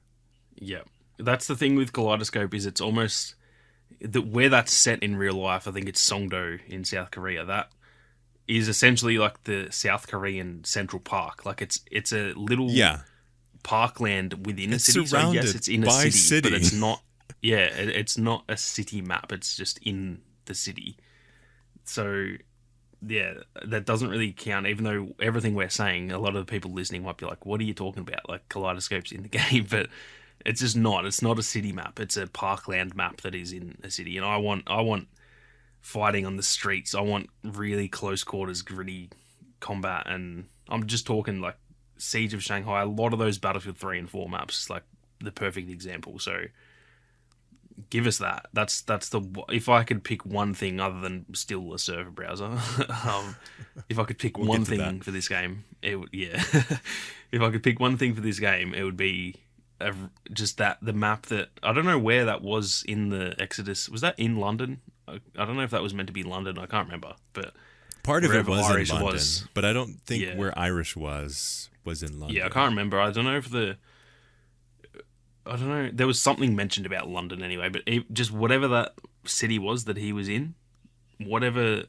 Yeah, that's the thing with Kaleidoscope, is it's almost where that's set in real life. I think it's Songdo in South Korea. That is essentially like the South Korean Central Park. Like it's a little parkland within a city. So yes, it's in a city, but it's not. Yeah, it's not a city map. It's just in the city. So yeah, that doesn't really count. Even though everything we're saying, a lot of the people listening might be like, "What are you talking about? Like Kaleidoscope's in the game," but it's just not. It's not a city map. It's a parkland map that is in a city. And I want fighting on the streets. I want really close quarters, gritty combat. And I'm just talking like Siege of Shanghai. A lot of those Battlefield 3 and 4 maps is like the perfect example. So give us that. That's if I could pick one thing other than still a server browser, if I could pick one thing for this game, it would, if I could pick one thing for this game, it would be just the map that, I don't know where that was in the Exodus. Was that in London? I don't know if that was meant to be London. I can't remember, but part of it was Irish in London, but I don't think where Irish was in London. Yeah, I can't remember. I don't know. There was something mentioned about London anyway, but just whatever that city was that he was in, whatever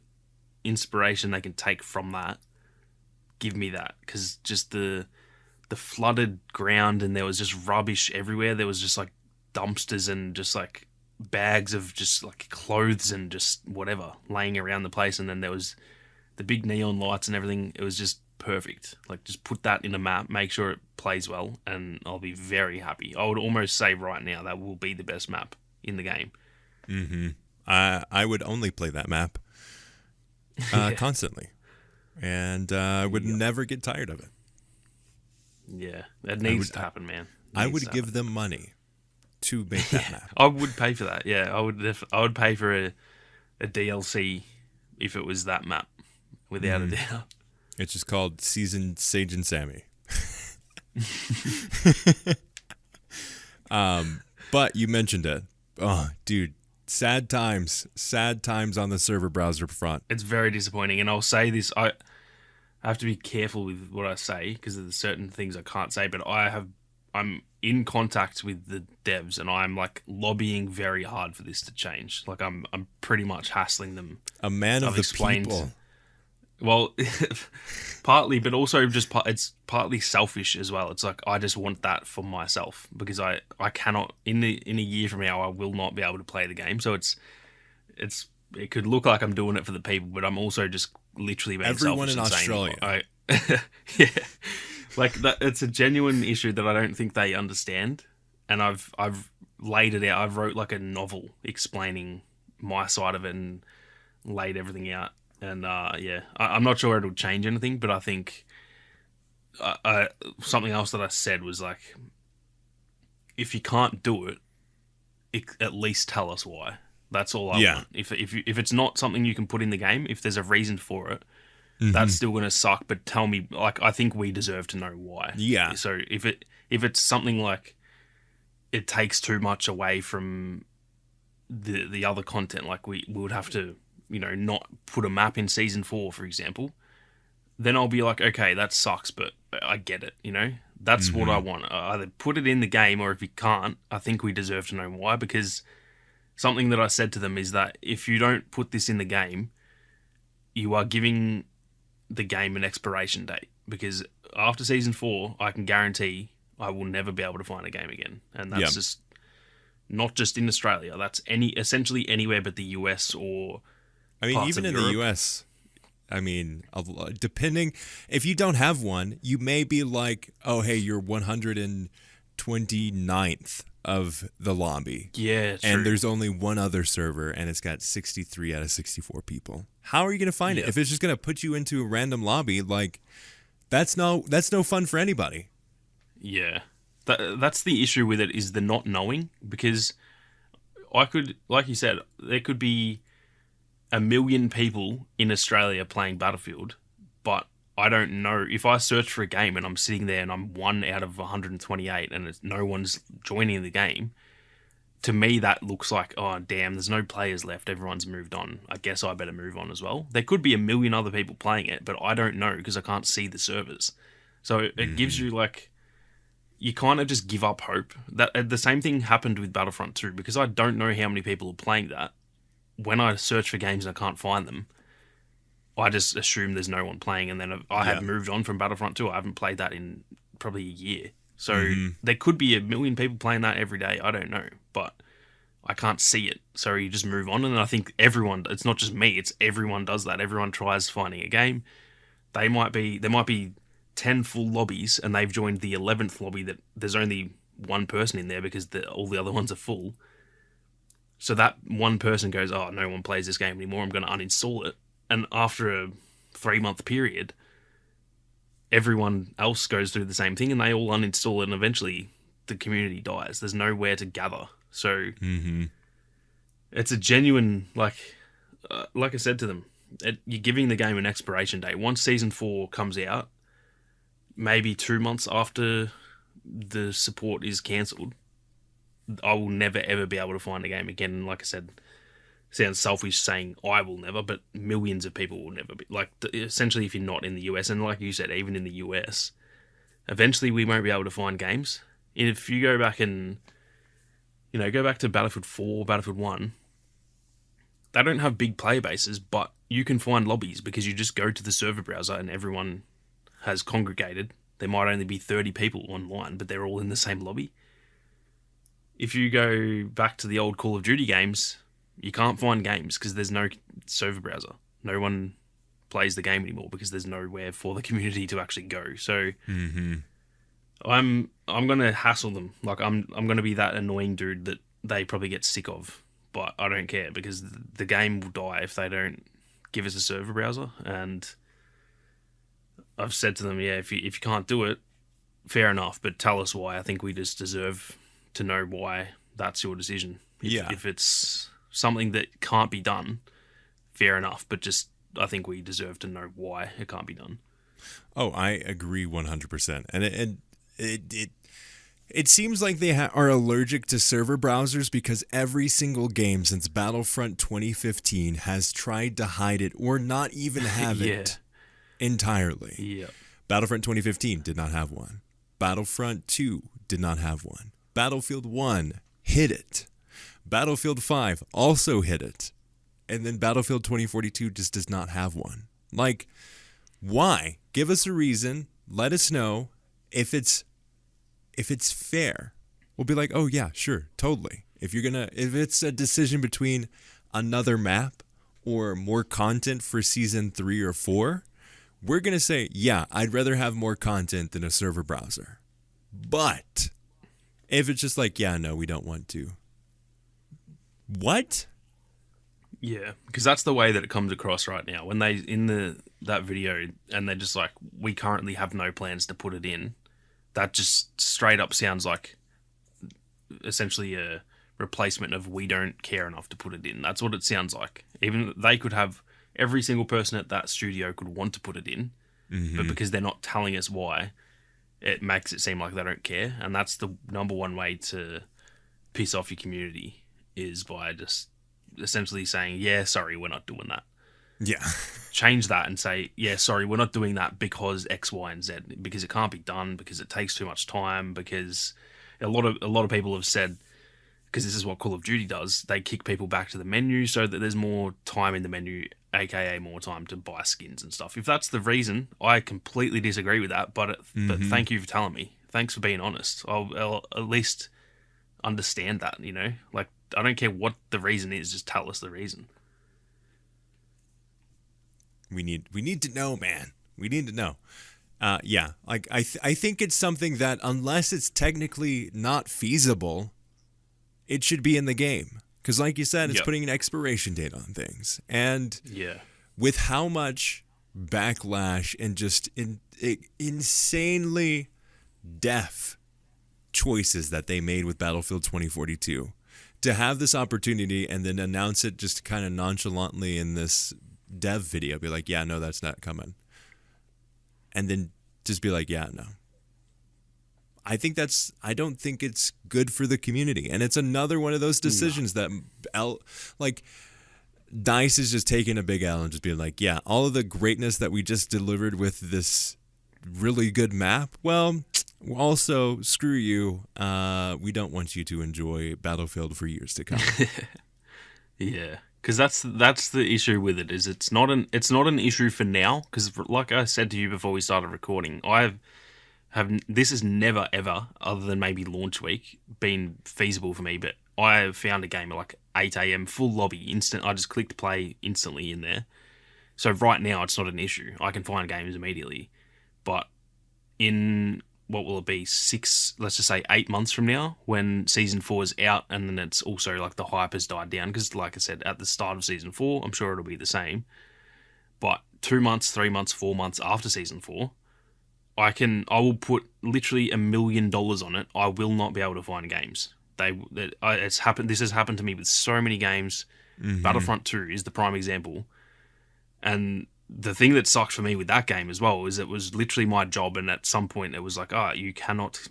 inspiration they can take from that, give me that. Because just the flooded ground, and there was just rubbish everywhere. There was just like dumpsters and just like bags of just like clothes and just whatever laying around the place. And then there was the big neon lights and everything. It was just perfect. Like just put that in a map, make sure it plays well, and I'll be very happy. I would almost say right now that will be the best map in the game. I would only play that map constantly, and I would never get tired of it. Yeah, that needs to happen, man. I would give them money to make that map. I would pay for that. Yeah, I would pay for a DLC if it was that map, without a doubt. It's just called Seasoned Sage and Sammy. But you mentioned it. Oh, dude, sad times on the server browser front. It's very disappointing, and I'll say this. I have to be careful with what I say, because there's certain things I can't say, but I'm in contact with the devs, and I'm like lobbying very hard for this to change. Like I'm pretty much hassling them. A man of the people. Well, partly, but also just it's partly selfish as well. It's like I just want that for myself, because I cannot in a year from now I will not be able to play the game. So it could look like I'm doing it for the people, but I'm also just literally being everyone selfish in Australia. Yeah, like that. It's a genuine issue that I don't think they understand, and I've laid it out. I've wrote like a novel explaining my side of it and laid everything out. And I'm not sure it'll change anything, but I think something else that I said was like, if you can't do it, at least tell us why. That's all I want. If it's not something you can put in the game, if there's a reason for it, that's still going to suck. But tell me, like, I think we deserve to know why. Yeah. So if it's something like it takes too much away from the other content, like we would have to, not put a map in Season 4, for example, then I'll be like, okay, that sucks, but I get it, That's what I want. Either put it in the game, or if you can't, I think we deserve to know why, because something that I said to them is that if you don't put this in the game, you are giving the game an expiration date, because after Season 4, I can guarantee I will never be able to find a game again. And that's just not just in Australia. That's essentially anywhere but the US or even in the US, depending, if you don't have one, you may be like, oh, hey, you're 129th of the lobby. Yeah, true. And there's only one other server, and it's got 63 out of 64 people. How are you going to find it? If it's just going to put you into a random lobby, like, that's no fun for anybody. Yeah. That's the issue with it, is the not knowing, because I could, like you said, there could be 1 million people in Australia playing Battlefield, but I don't know. If I search for a game and I'm sitting there and I'm 1 out of 128 and no one's joining the game, to me that looks like, oh damn, there's no players left, everyone's moved on. I guess I better move on as well. There could be 1 million other people playing it, but I don't know because I can't see the servers. So it gives you, like, you kind of just give up hope. That the same thing happened with Battlefront 2, because I don't know how many people are playing that. When I search for games and I can't find them, I just assume there's no one playing, and then I have moved on from Battlefront 2. I haven't played that in probably a year. So there could be 1 million people playing that every day. I don't know, but I can't see it. So you just move on, and I think everyone, it's not just me, it's everyone does that. Everyone tries finding a game. There might be 10 full lobbies, and they've joined the 11th lobby that there's only one person in there because all the other ones are full. So that one person goes, oh, no one plays this game anymore, I'm going to uninstall it. And after a 3-month period, everyone else goes through the same thing, and they all uninstall it, and eventually the community dies. There's nowhere to gather. So it's a genuine, like I said to them, you're giving the game an expiration date. Once Season 4 comes out, maybe 2 months after the support is cancelled, I will never ever be able to find a game again. And like I said, sounds selfish saying I will never, but millions of people will never be. Like, essentially, if you're not in the US, and like you said, even in the US, eventually we won't be able to find games. If you go back and, go back to Battlefield 4, Battlefield 1, they don't have big player bases, but you can find lobbies because you just go to the server browser and everyone has congregated. There might only be 30 people online, but they're all in the same lobby. If you go back to the old Call of Duty games, you can't find games because there's no server browser. No one plays the game anymore because there's nowhere for the community to actually go. So I'm gonna hassle them. Like, I'm gonna be that annoying dude that they probably get sick of, but I don't care because the game will die if they don't give us a server browser. And I've said to them, if you can't do it, fair enough, but tell us why. I think we just deserve to know why that's your decision. If it's something that can't be done, fair enough, but just I think we deserve to know why it can't be done. Oh, I agree 100%. And it seems like they are allergic to server browsers because every single game since Battlefront 2015 has tried to hide it or not even have it entirely. Yeah. Battlefront 2015 did not have one. Battlefront 2 did not have one. Battlefield 1 hid it. Battlefield 5 also hid it. And then Battlefield 2042 just does not have one. Like, why? Give us a reason. Let us know. If it's fair, we'll be like, oh yeah, sure, totally. If it's a decision between another map or more content for season 3 or 4, we're gonna say, yeah, I'd rather have more content than a server browser. But if it's just like, yeah, no, we don't want to. What? Yeah, because that's the way that it comes across right now. When they that video and they're just like, we currently have no plans to put it in. That just straight up sounds like essentially a replacement of we don't care enough to put it in. That's what it sounds like. Even they could have every single person at that studio could want to put it in, but because they're not telling us why, it makes it seem like they don't care. And that's the number one way to piss off your community, is by just essentially saying, yeah, sorry, we're not doing that. Yeah. Change that and say, yeah, sorry, we're not doing that because X, Y, and Z, because it can't be done, because it takes too much time, because a lot of people have said, because this is what Call of Duty does, they kick people back to the menu so that there's more time in the menu, aka more time to buy skins and stuff. If that's the reason, I completely disagree with that, but thank you for telling me. Thanks for being honest. I'll at least understand that, you know? Like, I don't care what the reason is, just tell us the reason. We need to know, man. We need to know. Yeah, like I think it's something that, unless it's technically not feasible, it should be in the game. Because like you said, it's putting an expiration date on things. And with how much backlash and just insanely deaf choices that they made with Battlefield 2042, to have this opportunity and then announce it just kind of nonchalantly in this dev video, be like, yeah, no, that's not coming. And then just be like, yeah, no. I don't think it's good for the community. And it's another one of those decisions that DICE is just taking a big L and just being like, yeah, all of the greatness that we just delivered with this really good map, well, also, screw you. We don't want you to enjoy Battlefield for years to come. Yeah, because that's the issue with it. Is it's not an issue for now. Because like I said to you before we started recording, this has never ever, other than maybe launch week, been feasible for me. But I have found a game at like 8 a.m. full lobby instant. I just clicked play instantly in there. So right now it's not an issue. I can find games immediately. But in, what will it be, 8 months from now, when Season 4 is out, and then it's also like the hype has died down, because like I said, at the start of Season 4, I'm sure it'll be the same. But 2 months, 3 months, 4 months after Season 4, I will put literally $1 million on it. I will not be able to find games. It's happened. This has happened to me with so many games. Battlefront 2 is the prime example. And the thing that sucked for me with that game as well is it was literally my job, and at some point it was like, you cannot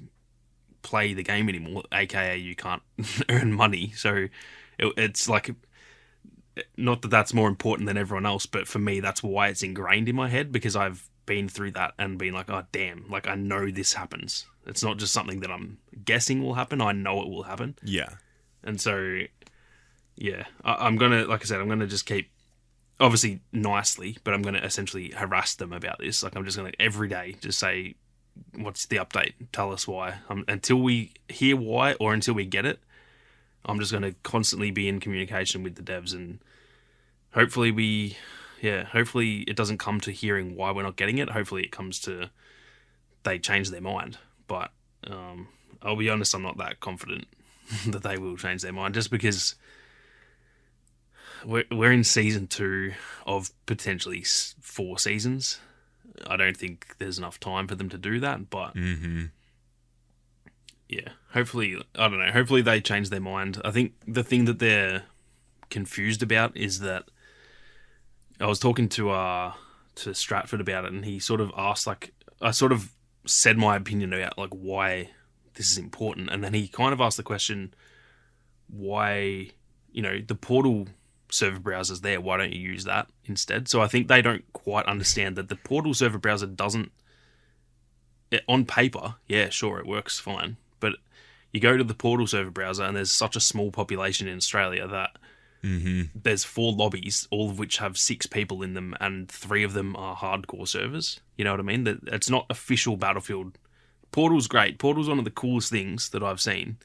play the game anymore, aka you can't earn money. So it's like, not that that's more important than everyone else, but for me that's why it's ingrained in my head, because I've been through that and been like, oh damn, like I know this happens. It's not just something that I'm guessing will happen, I know it will happen. Yeah. And so yeah, I'm gonna, like I said, I'm gonna just keep, obviously nicely, but I'm going to essentially harass them about this. Like, I'm just going to every day just say, what's the update? Tell us why. Until we hear why, or until we get it, I'm just going to constantly be in communication with the devs, and hopefully hopefully it doesn't come to hearing why we're not getting it. Hopefully it comes to they change their mind. But I'll be honest, I'm not that confident that they will change their mind, just because we're in Season 2 of potentially 4 seasons. I don't think there's enough time for them to do that, but yeah, hopefully, I don't know, hopefully they change their mind. I think the thing that they're confused about is that I was talking to Stratford about it, and he sort of asked, like, I sort of said my opinion about like why this is important, and then he kind of asked the question, why, the Portal server browser's there, why don't you use that instead? So I think they don't quite understand that the Portal server browser doesn't, on paper, yeah, sure, it works fine, but you go to the Portal server browser and there's such a small population in Australia that there's 4 lobbies, all of which have 6 people in them, and 3 of them are hardcore servers. You know what I mean? That it's not official Battlefield. Portal's great. Portal's one of the coolest things that I've seen,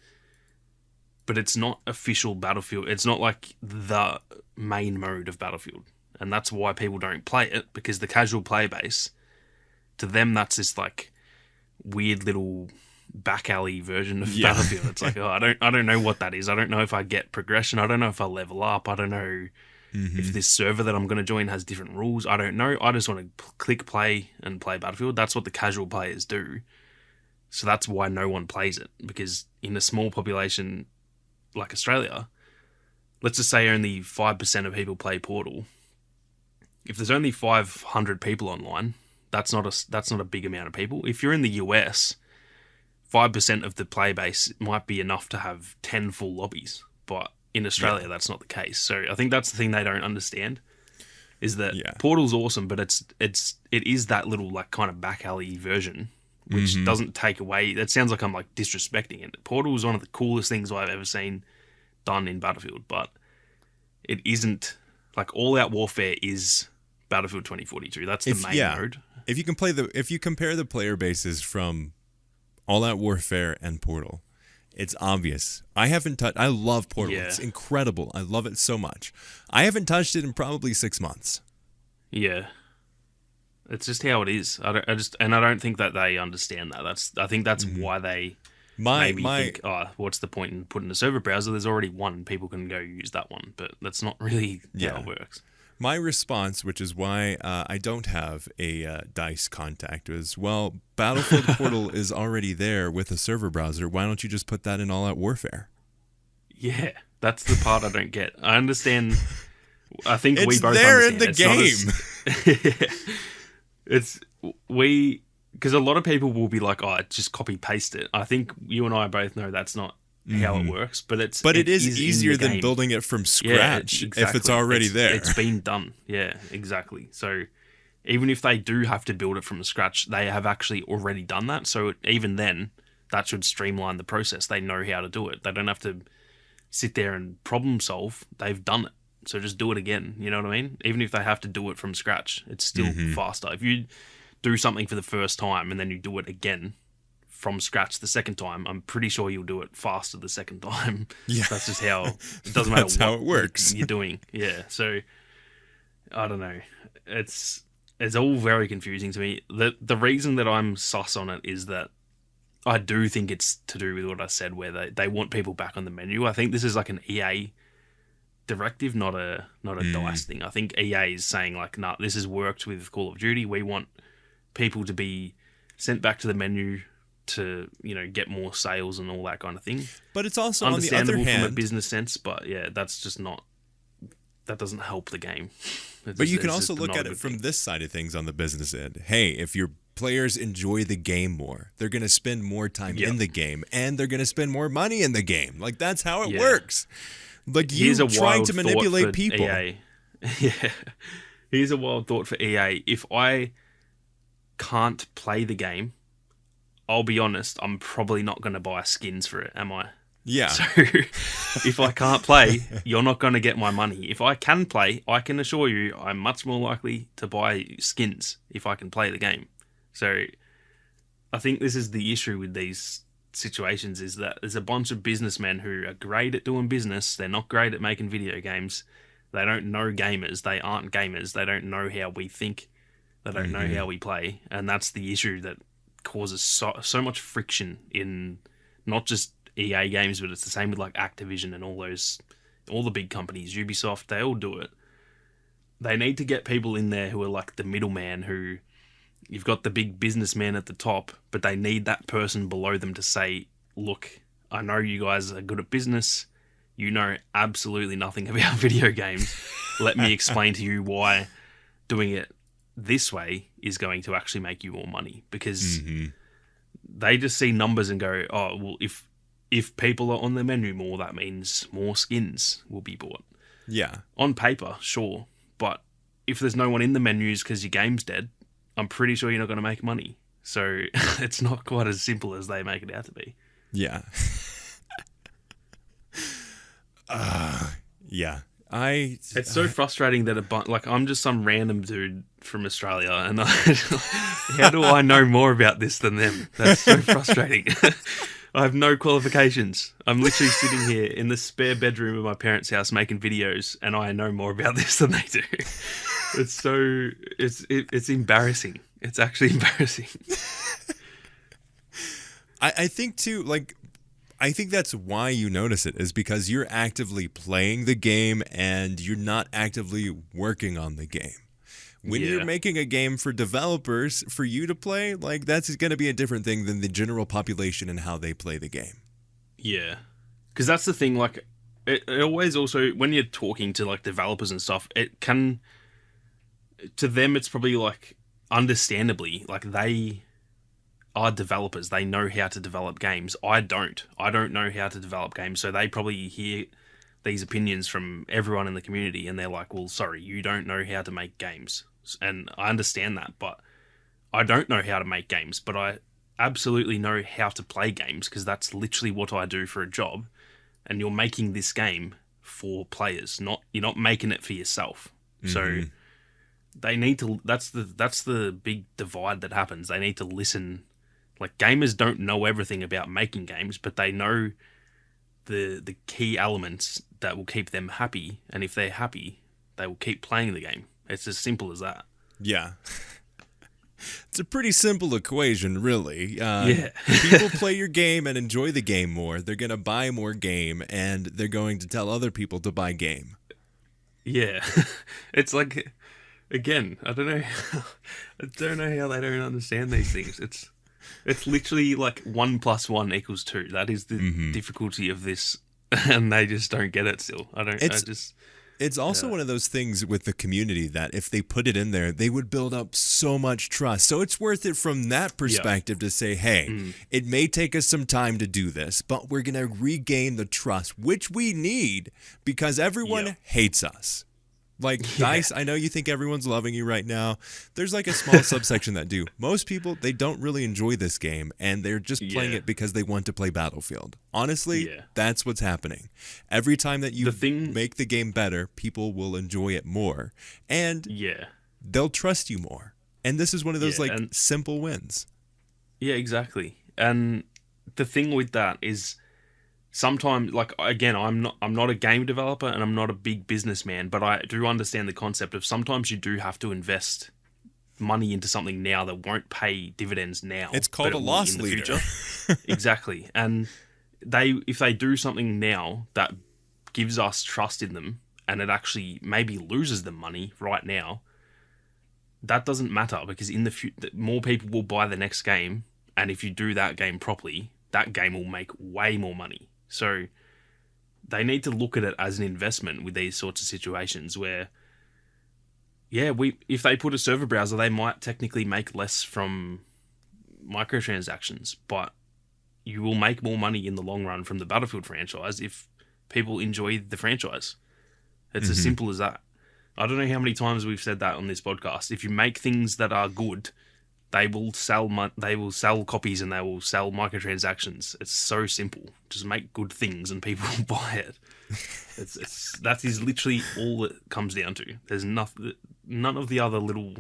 but it's not official Battlefield. It's not like the main mode of Battlefield. And that's why people don't play it, because the casual player base, to them, that's this like weird little back alley version of Battlefield. It's like, I don't know what that is. I don't know if I get progression. I don't know if I level up. I don't know if this server that I'm going to join has different rules. I don't know. I just want to click play and play Battlefield. That's what the casual players do. So that's why no one plays it, because in a small population like Australia, let's just say only 5% of people play Portal. If there's only 500 people online, that's not a big amount of people. If you're in the US, 5% of the play base might be enough to have 10 full lobbies. But in Australia, that's not the case. So I think that's the thing they don't understand, is that Portal's awesome, but it is that little like kind of back alley version, which doesn't take away. That sounds like I'm like disrespecting it. Portal is one of the coolest things I've ever seen done in Battlefield, but it isn't like All Out Warfare is Battlefield 2042. That's the main mode. If you compare the player bases from All Out Warfare and Portal, it's obvious. I love Portal. Yeah. It's incredible. I love it so much. I haven't touched it in probably 6 months. Yeah. It's just how it is. I don't think that they understand that. I think that's why they think, what's the point in putting a server browser? There's already one. People can go use that one. But that's not really how it works. My response, which is why I don't have a DICE contact, is, well, Battlefield Portal is already there with a server browser. Why don't you just put that in All Out Warfare? Yeah, that's the part I don't get. I understand. I think we both there understand. In the game. Because a lot of people will be like, just copy paste it. I think you and I both know that's not how it works, but it is easier than building it from scratch if it's already there. It's been done. Yeah, exactly. So even if they do have to build it from scratch, they have actually already done that. So even then, that should streamline the process. They know how to do it. They don't have to sit there and problem solve. They've done it. So just do it again. You know what I mean? Even if they have to do it from scratch, it's still faster. If you do something for the first time and then you do it again from scratch the second time, I'm pretty sure you'll do it faster the second time. Yeah. That's just how it doesn't matter how it works. You're doing. Yeah. So I don't know. It's all very confusing to me. The reason that I'm sus on it is that I do think it's to do with what I said, where they want people back on the menu. I think this is like an EA directive, not a DICE thing. I think EA is saying like, nah, this has worked with Call of Duty. We want people to be sent back to the menu to, get more sales and all that kind of thing. But it's also understandable on the other hand, from a business sense, but yeah, that's just not, that doesn't help the game. But you can also look at it from this side of things on the business end. Hey, if your players enjoy the game more, they're going to spend more time in the game, and they're going to spend more money in the game. Like, that's how it works. Like, you trying to manipulate people. EA. Yeah. Here's a wild thought for EA. If I can't play the game, I'll be honest, I'm probably not going to buy skins for it, am I? Yeah. So if I can't play, you're not going to get my money. If I can play, I can assure you I'm much more likely to buy skins if I can play the game. So I think this is the issue with these situations, is that there's a bunch of businessmen who are great at doing business. They're not great at making video games. They don't know gamers. They aren't gamers. They don't know how we think. They don't know how we play. And that's the issue that causes so much friction in not just EA games, but it's the same with like Activision and all the big companies, Ubisoft, they all do it. They need to get people in there who are like the middleman, who you've got the big businessman at the top, but they need that person below them to say, look, I know you guys are good at business. You know absolutely nothing about video games. Let me explain to you why doing it this way is going to actually make you more money, because they just see numbers and go, oh, well, if people are on the menu more, that means more skins will be bought. Yeah. On paper, sure. But if there's no one in the menus because your game's dead, I'm pretty sure you're not going to make money. So it's not quite as simple as they make it out to be. Yeah. Yeah. It's so frustrating that I'm just some random dude from Australia, and how do I know more about this than them? That's so frustrating. I have no qualifications. I'm literally sitting here in the spare bedroom of my parents' house making videos, and I know more about this than they do. It's embarrassing. It's actually embarrassing. I think too, I think that's why you notice it, is because you're actively playing the game and you're not actively working on the game. When you're making a game for developers, for you to play, that's going to be a different thing than the general population and how they play the game. Yeah. Because that's the thing, like, it always also, when you're talking to, like, developers and stuff, it can, to them, it's probably, like, understandably, like, they are developers. They know how to develop games. I don't. I don't know how to develop games, so they probably hear these opinions from everyone in the community, and they're like, well, sorry, you don't know how to make games. And I understand that, but I don't know how to make games, but I absolutely know how to play games, because that's literally what I do for a job. And you're making this game for players, you're not making it for yourself. Mm-hmm. So they need to. That's the big divide that happens. They need to listen. Like, gamers don't know everything about making games, but they know the key elements that will keep them happy. And if they're happy, they will keep playing the game. It's as simple as that. Yeah. It's a pretty simple equation, really. Yeah. People play your game and enjoy the game more. They're going to buy more game, and they're going to tell other people to buy game. Yeah. It's like, again, I don't know how they don't understand these things. It's literally like 1 + 1 = 2. That is the difficulty of this, and they just don't get it still. It's also one of those things with the community that if they put it in there, they would build up so much trust. So it's worth it from that perspective to say, hey, it may take us some time to do this, but we're going to regain the trust, which we need because everyone hates us. Like, Dice, I know you think everyone's loving you right now. There's like a small subsection that do. Most people, they don't really enjoy this game, and they're just playing it because they want to play Battlefield. Honestly, that's what's happening. Every time that you make the game better, people will enjoy it more, and they'll trust you more. And this is one of those simple wins. Yeah, exactly. And the thing with that is, sometimes, like, again, I'm not a game developer and I'm not a big businessman, but I do understand the concept of sometimes you do have to invest money into something now that won't pay dividends now. It's called a loss leader. Exactly. And if they do something now that gives us trust in them, and it actually maybe loses them money right now, that doesn't matter, because in the future, more people will buy the next game, and if you do that game properly, that game will make way more money. So they need to look at it as an investment with these sorts of situations where, if they put a server browser, they might technically make less from microtransactions, but you will make more money in the long run from the Battlefield franchise if people enjoy the franchise. It's as simple as that. I don't know how many times we've said that on this podcast. If you make things that are good, they will sell copies and they will sell microtransactions. It's so simple. Just make good things and people will buy it. That is literally all it comes down to. There's none of the other little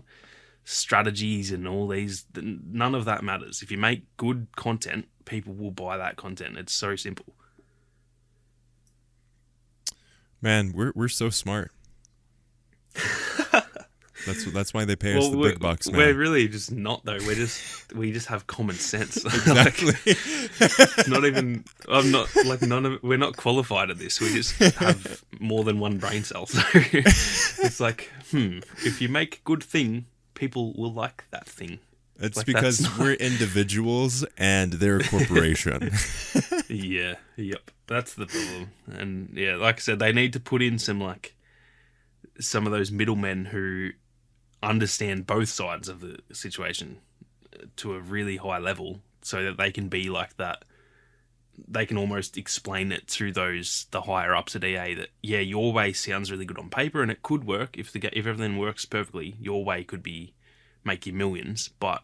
strategies and all these. None of that matters. If you make good content, people will buy that content. It's so simple. Man, we're so smart. That's why they pay us the big bucks, man. We're really just not, though. We just have common sense. Exactly. We're not qualified at this. We just have more than one brain cell. So it's like, if you make a good thing, people will like that thing. It's like, because we're individuals and they're a corporation. Yep. That's the problem. And like I said, they need to put in some of those middlemen who understand both sides of the situation to a really high level, so that they can be like that. They can almost explain it to the higher ups at EA that, your way sounds really good on paper and it could work if everything works perfectly. Your way could make you millions, but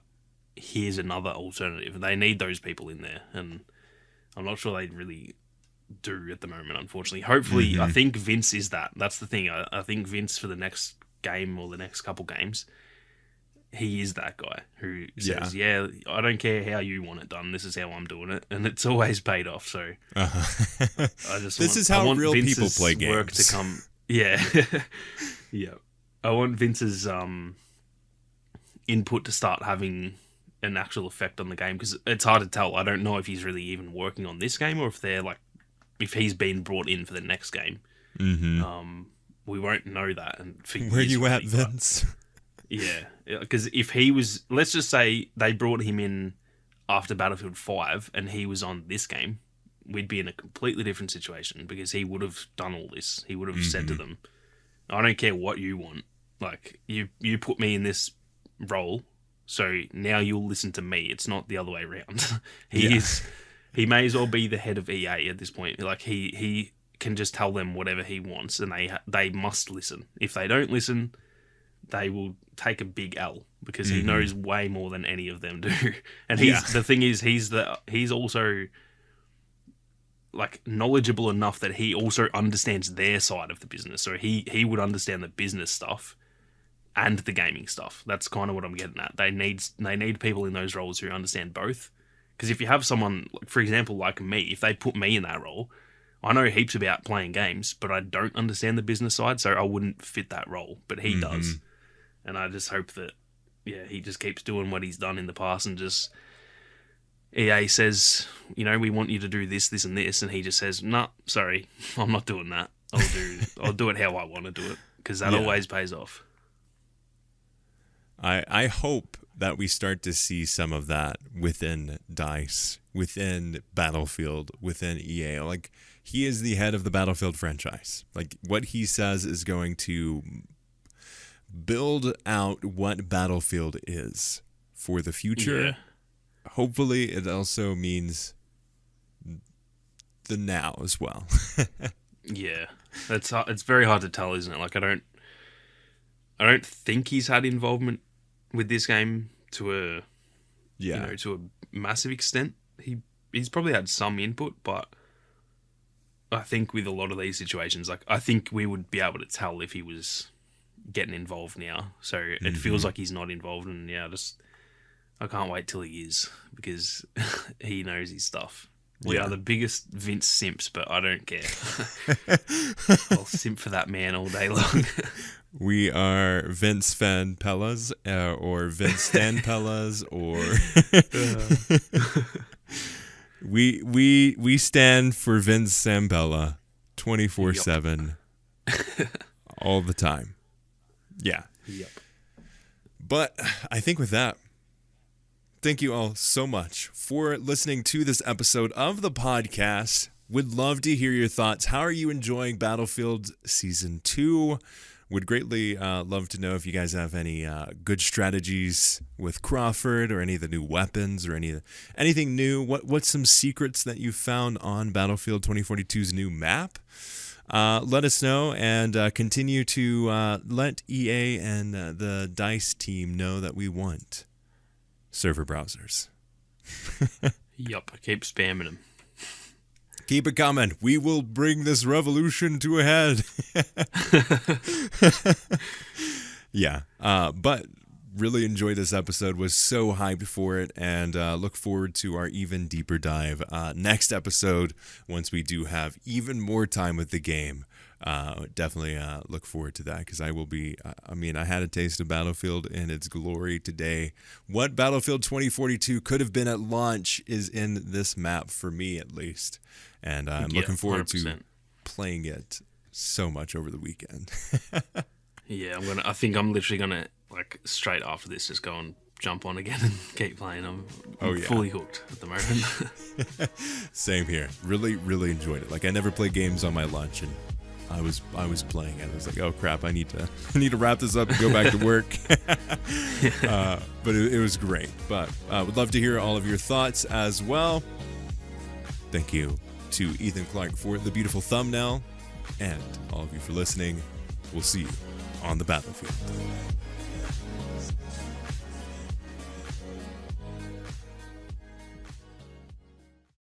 here's another alternative. They need those people in there, and I'm not sure they really do at the moment, unfortunately. Hopefully, I think Vince is that. That's the thing. I think Vince, for the next game or the next couple games, he is that guy who says, I don't care how you want it done, this is how I'm doing it, and it's always paid off. So this is how real people play games. Work to come. I want Vince's input to start having an actual effect on the game, because it's hard to tell. I don't know if he's really even working on this game, or if he's been brought in for the next game. We won't know that. And where you at, Vince? Because if he was, let's just say they brought him in after Battlefield 5 and he was on this game, we'd be in a completely different situation because he would have done all this. He would have said to them, I don't care what you want. Like, you put me in this role, so now you'll listen to me. It's not the other way around. He may as well be the head of EA at this point. Like, he can just tell them whatever he wants, and they must listen. If they don't listen, they will take a big L because he knows way more than any of them do. And the thing is, he's also like knowledgeable enough that he also understands their side of the business. So he would understand the business stuff and the gaming stuff. That's kind of what I'm getting at. They need people in those roles who understand both. Because if you have someone, for example, like me, if they put me in that role, I know heaps about playing games, but I don't understand the business side, so I wouldn't fit that role. But he does. And I just hope that, he just keeps doing what he's done in the past and just... EA says, we want you to do this, this, and this, and he just says, "No, sorry, I'm not doing that. I'll do it how I want to do it," because that always pays off. I hope that we start to see some of that within DICE, within Battlefield, within EA. Like, he is the head of the Battlefield franchise. Like, what he says is going to build out what Battlefield is for the future. Yeah. Hopefully, it also means the now as well. Yeah, it's very hard to tell, isn't it? Like, I don't think he's had involvement with this game to a massive extent. He's probably had some input, but I think with a lot of these situations, like, I think we would be able to tell if he was getting involved now. So it feels like he's not involved, and I can't wait till he is, because he knows his stuff. We are the biggest Vince simps, but I don't care. I'll simp for that man all day long. We are Vince Fan Pellas, or Vince Stan Pellas, or we stand for Vince Sampella 24/7 all the time. Yeah. Yep. But I think with that, thank you all so much for listening to this episode of the podcast. Would love to hear your thoughts. How are you enjoying Battlefield Season 2? Would greatly love to know if you guys have any good strategies with Crawford, or any of the new weapons, or anything new. What's some secrets that you found on Battlefield 2042's new map? Let us know, and continue to let EA and the DICE team know that we want server browsers. Yep, keep spamming them. Keep it coming. We will bring this revolution to a head. But really enjoyed this episode. Was so hyped for it, and look forward to our even deeper dive next episode once we do have even more time with the game. Definitely look forward to that, because I will be, I had a taste of Battlefield in its glory today. What Battlefield 2042 could have been at launch is in this map, for me at least. And I'm looking forward 100%. To playing it so much over the weekend. Yeah, I think I'm literally gonna, like, straight after this, just go and jump on again and keep playing. I'm fully hooked at the moment. Same here. Really, really enjoyed it. Like, I never play games on my lunch, and I was playing it. I was like, oh crap, I need to wrap this up and go back to work. But it was great. But would love to hear all of your thoughts as well. Thank you to Ethan Clark for the beautiful thumbnail, and all of you for listening. We'll see you on the battlefield.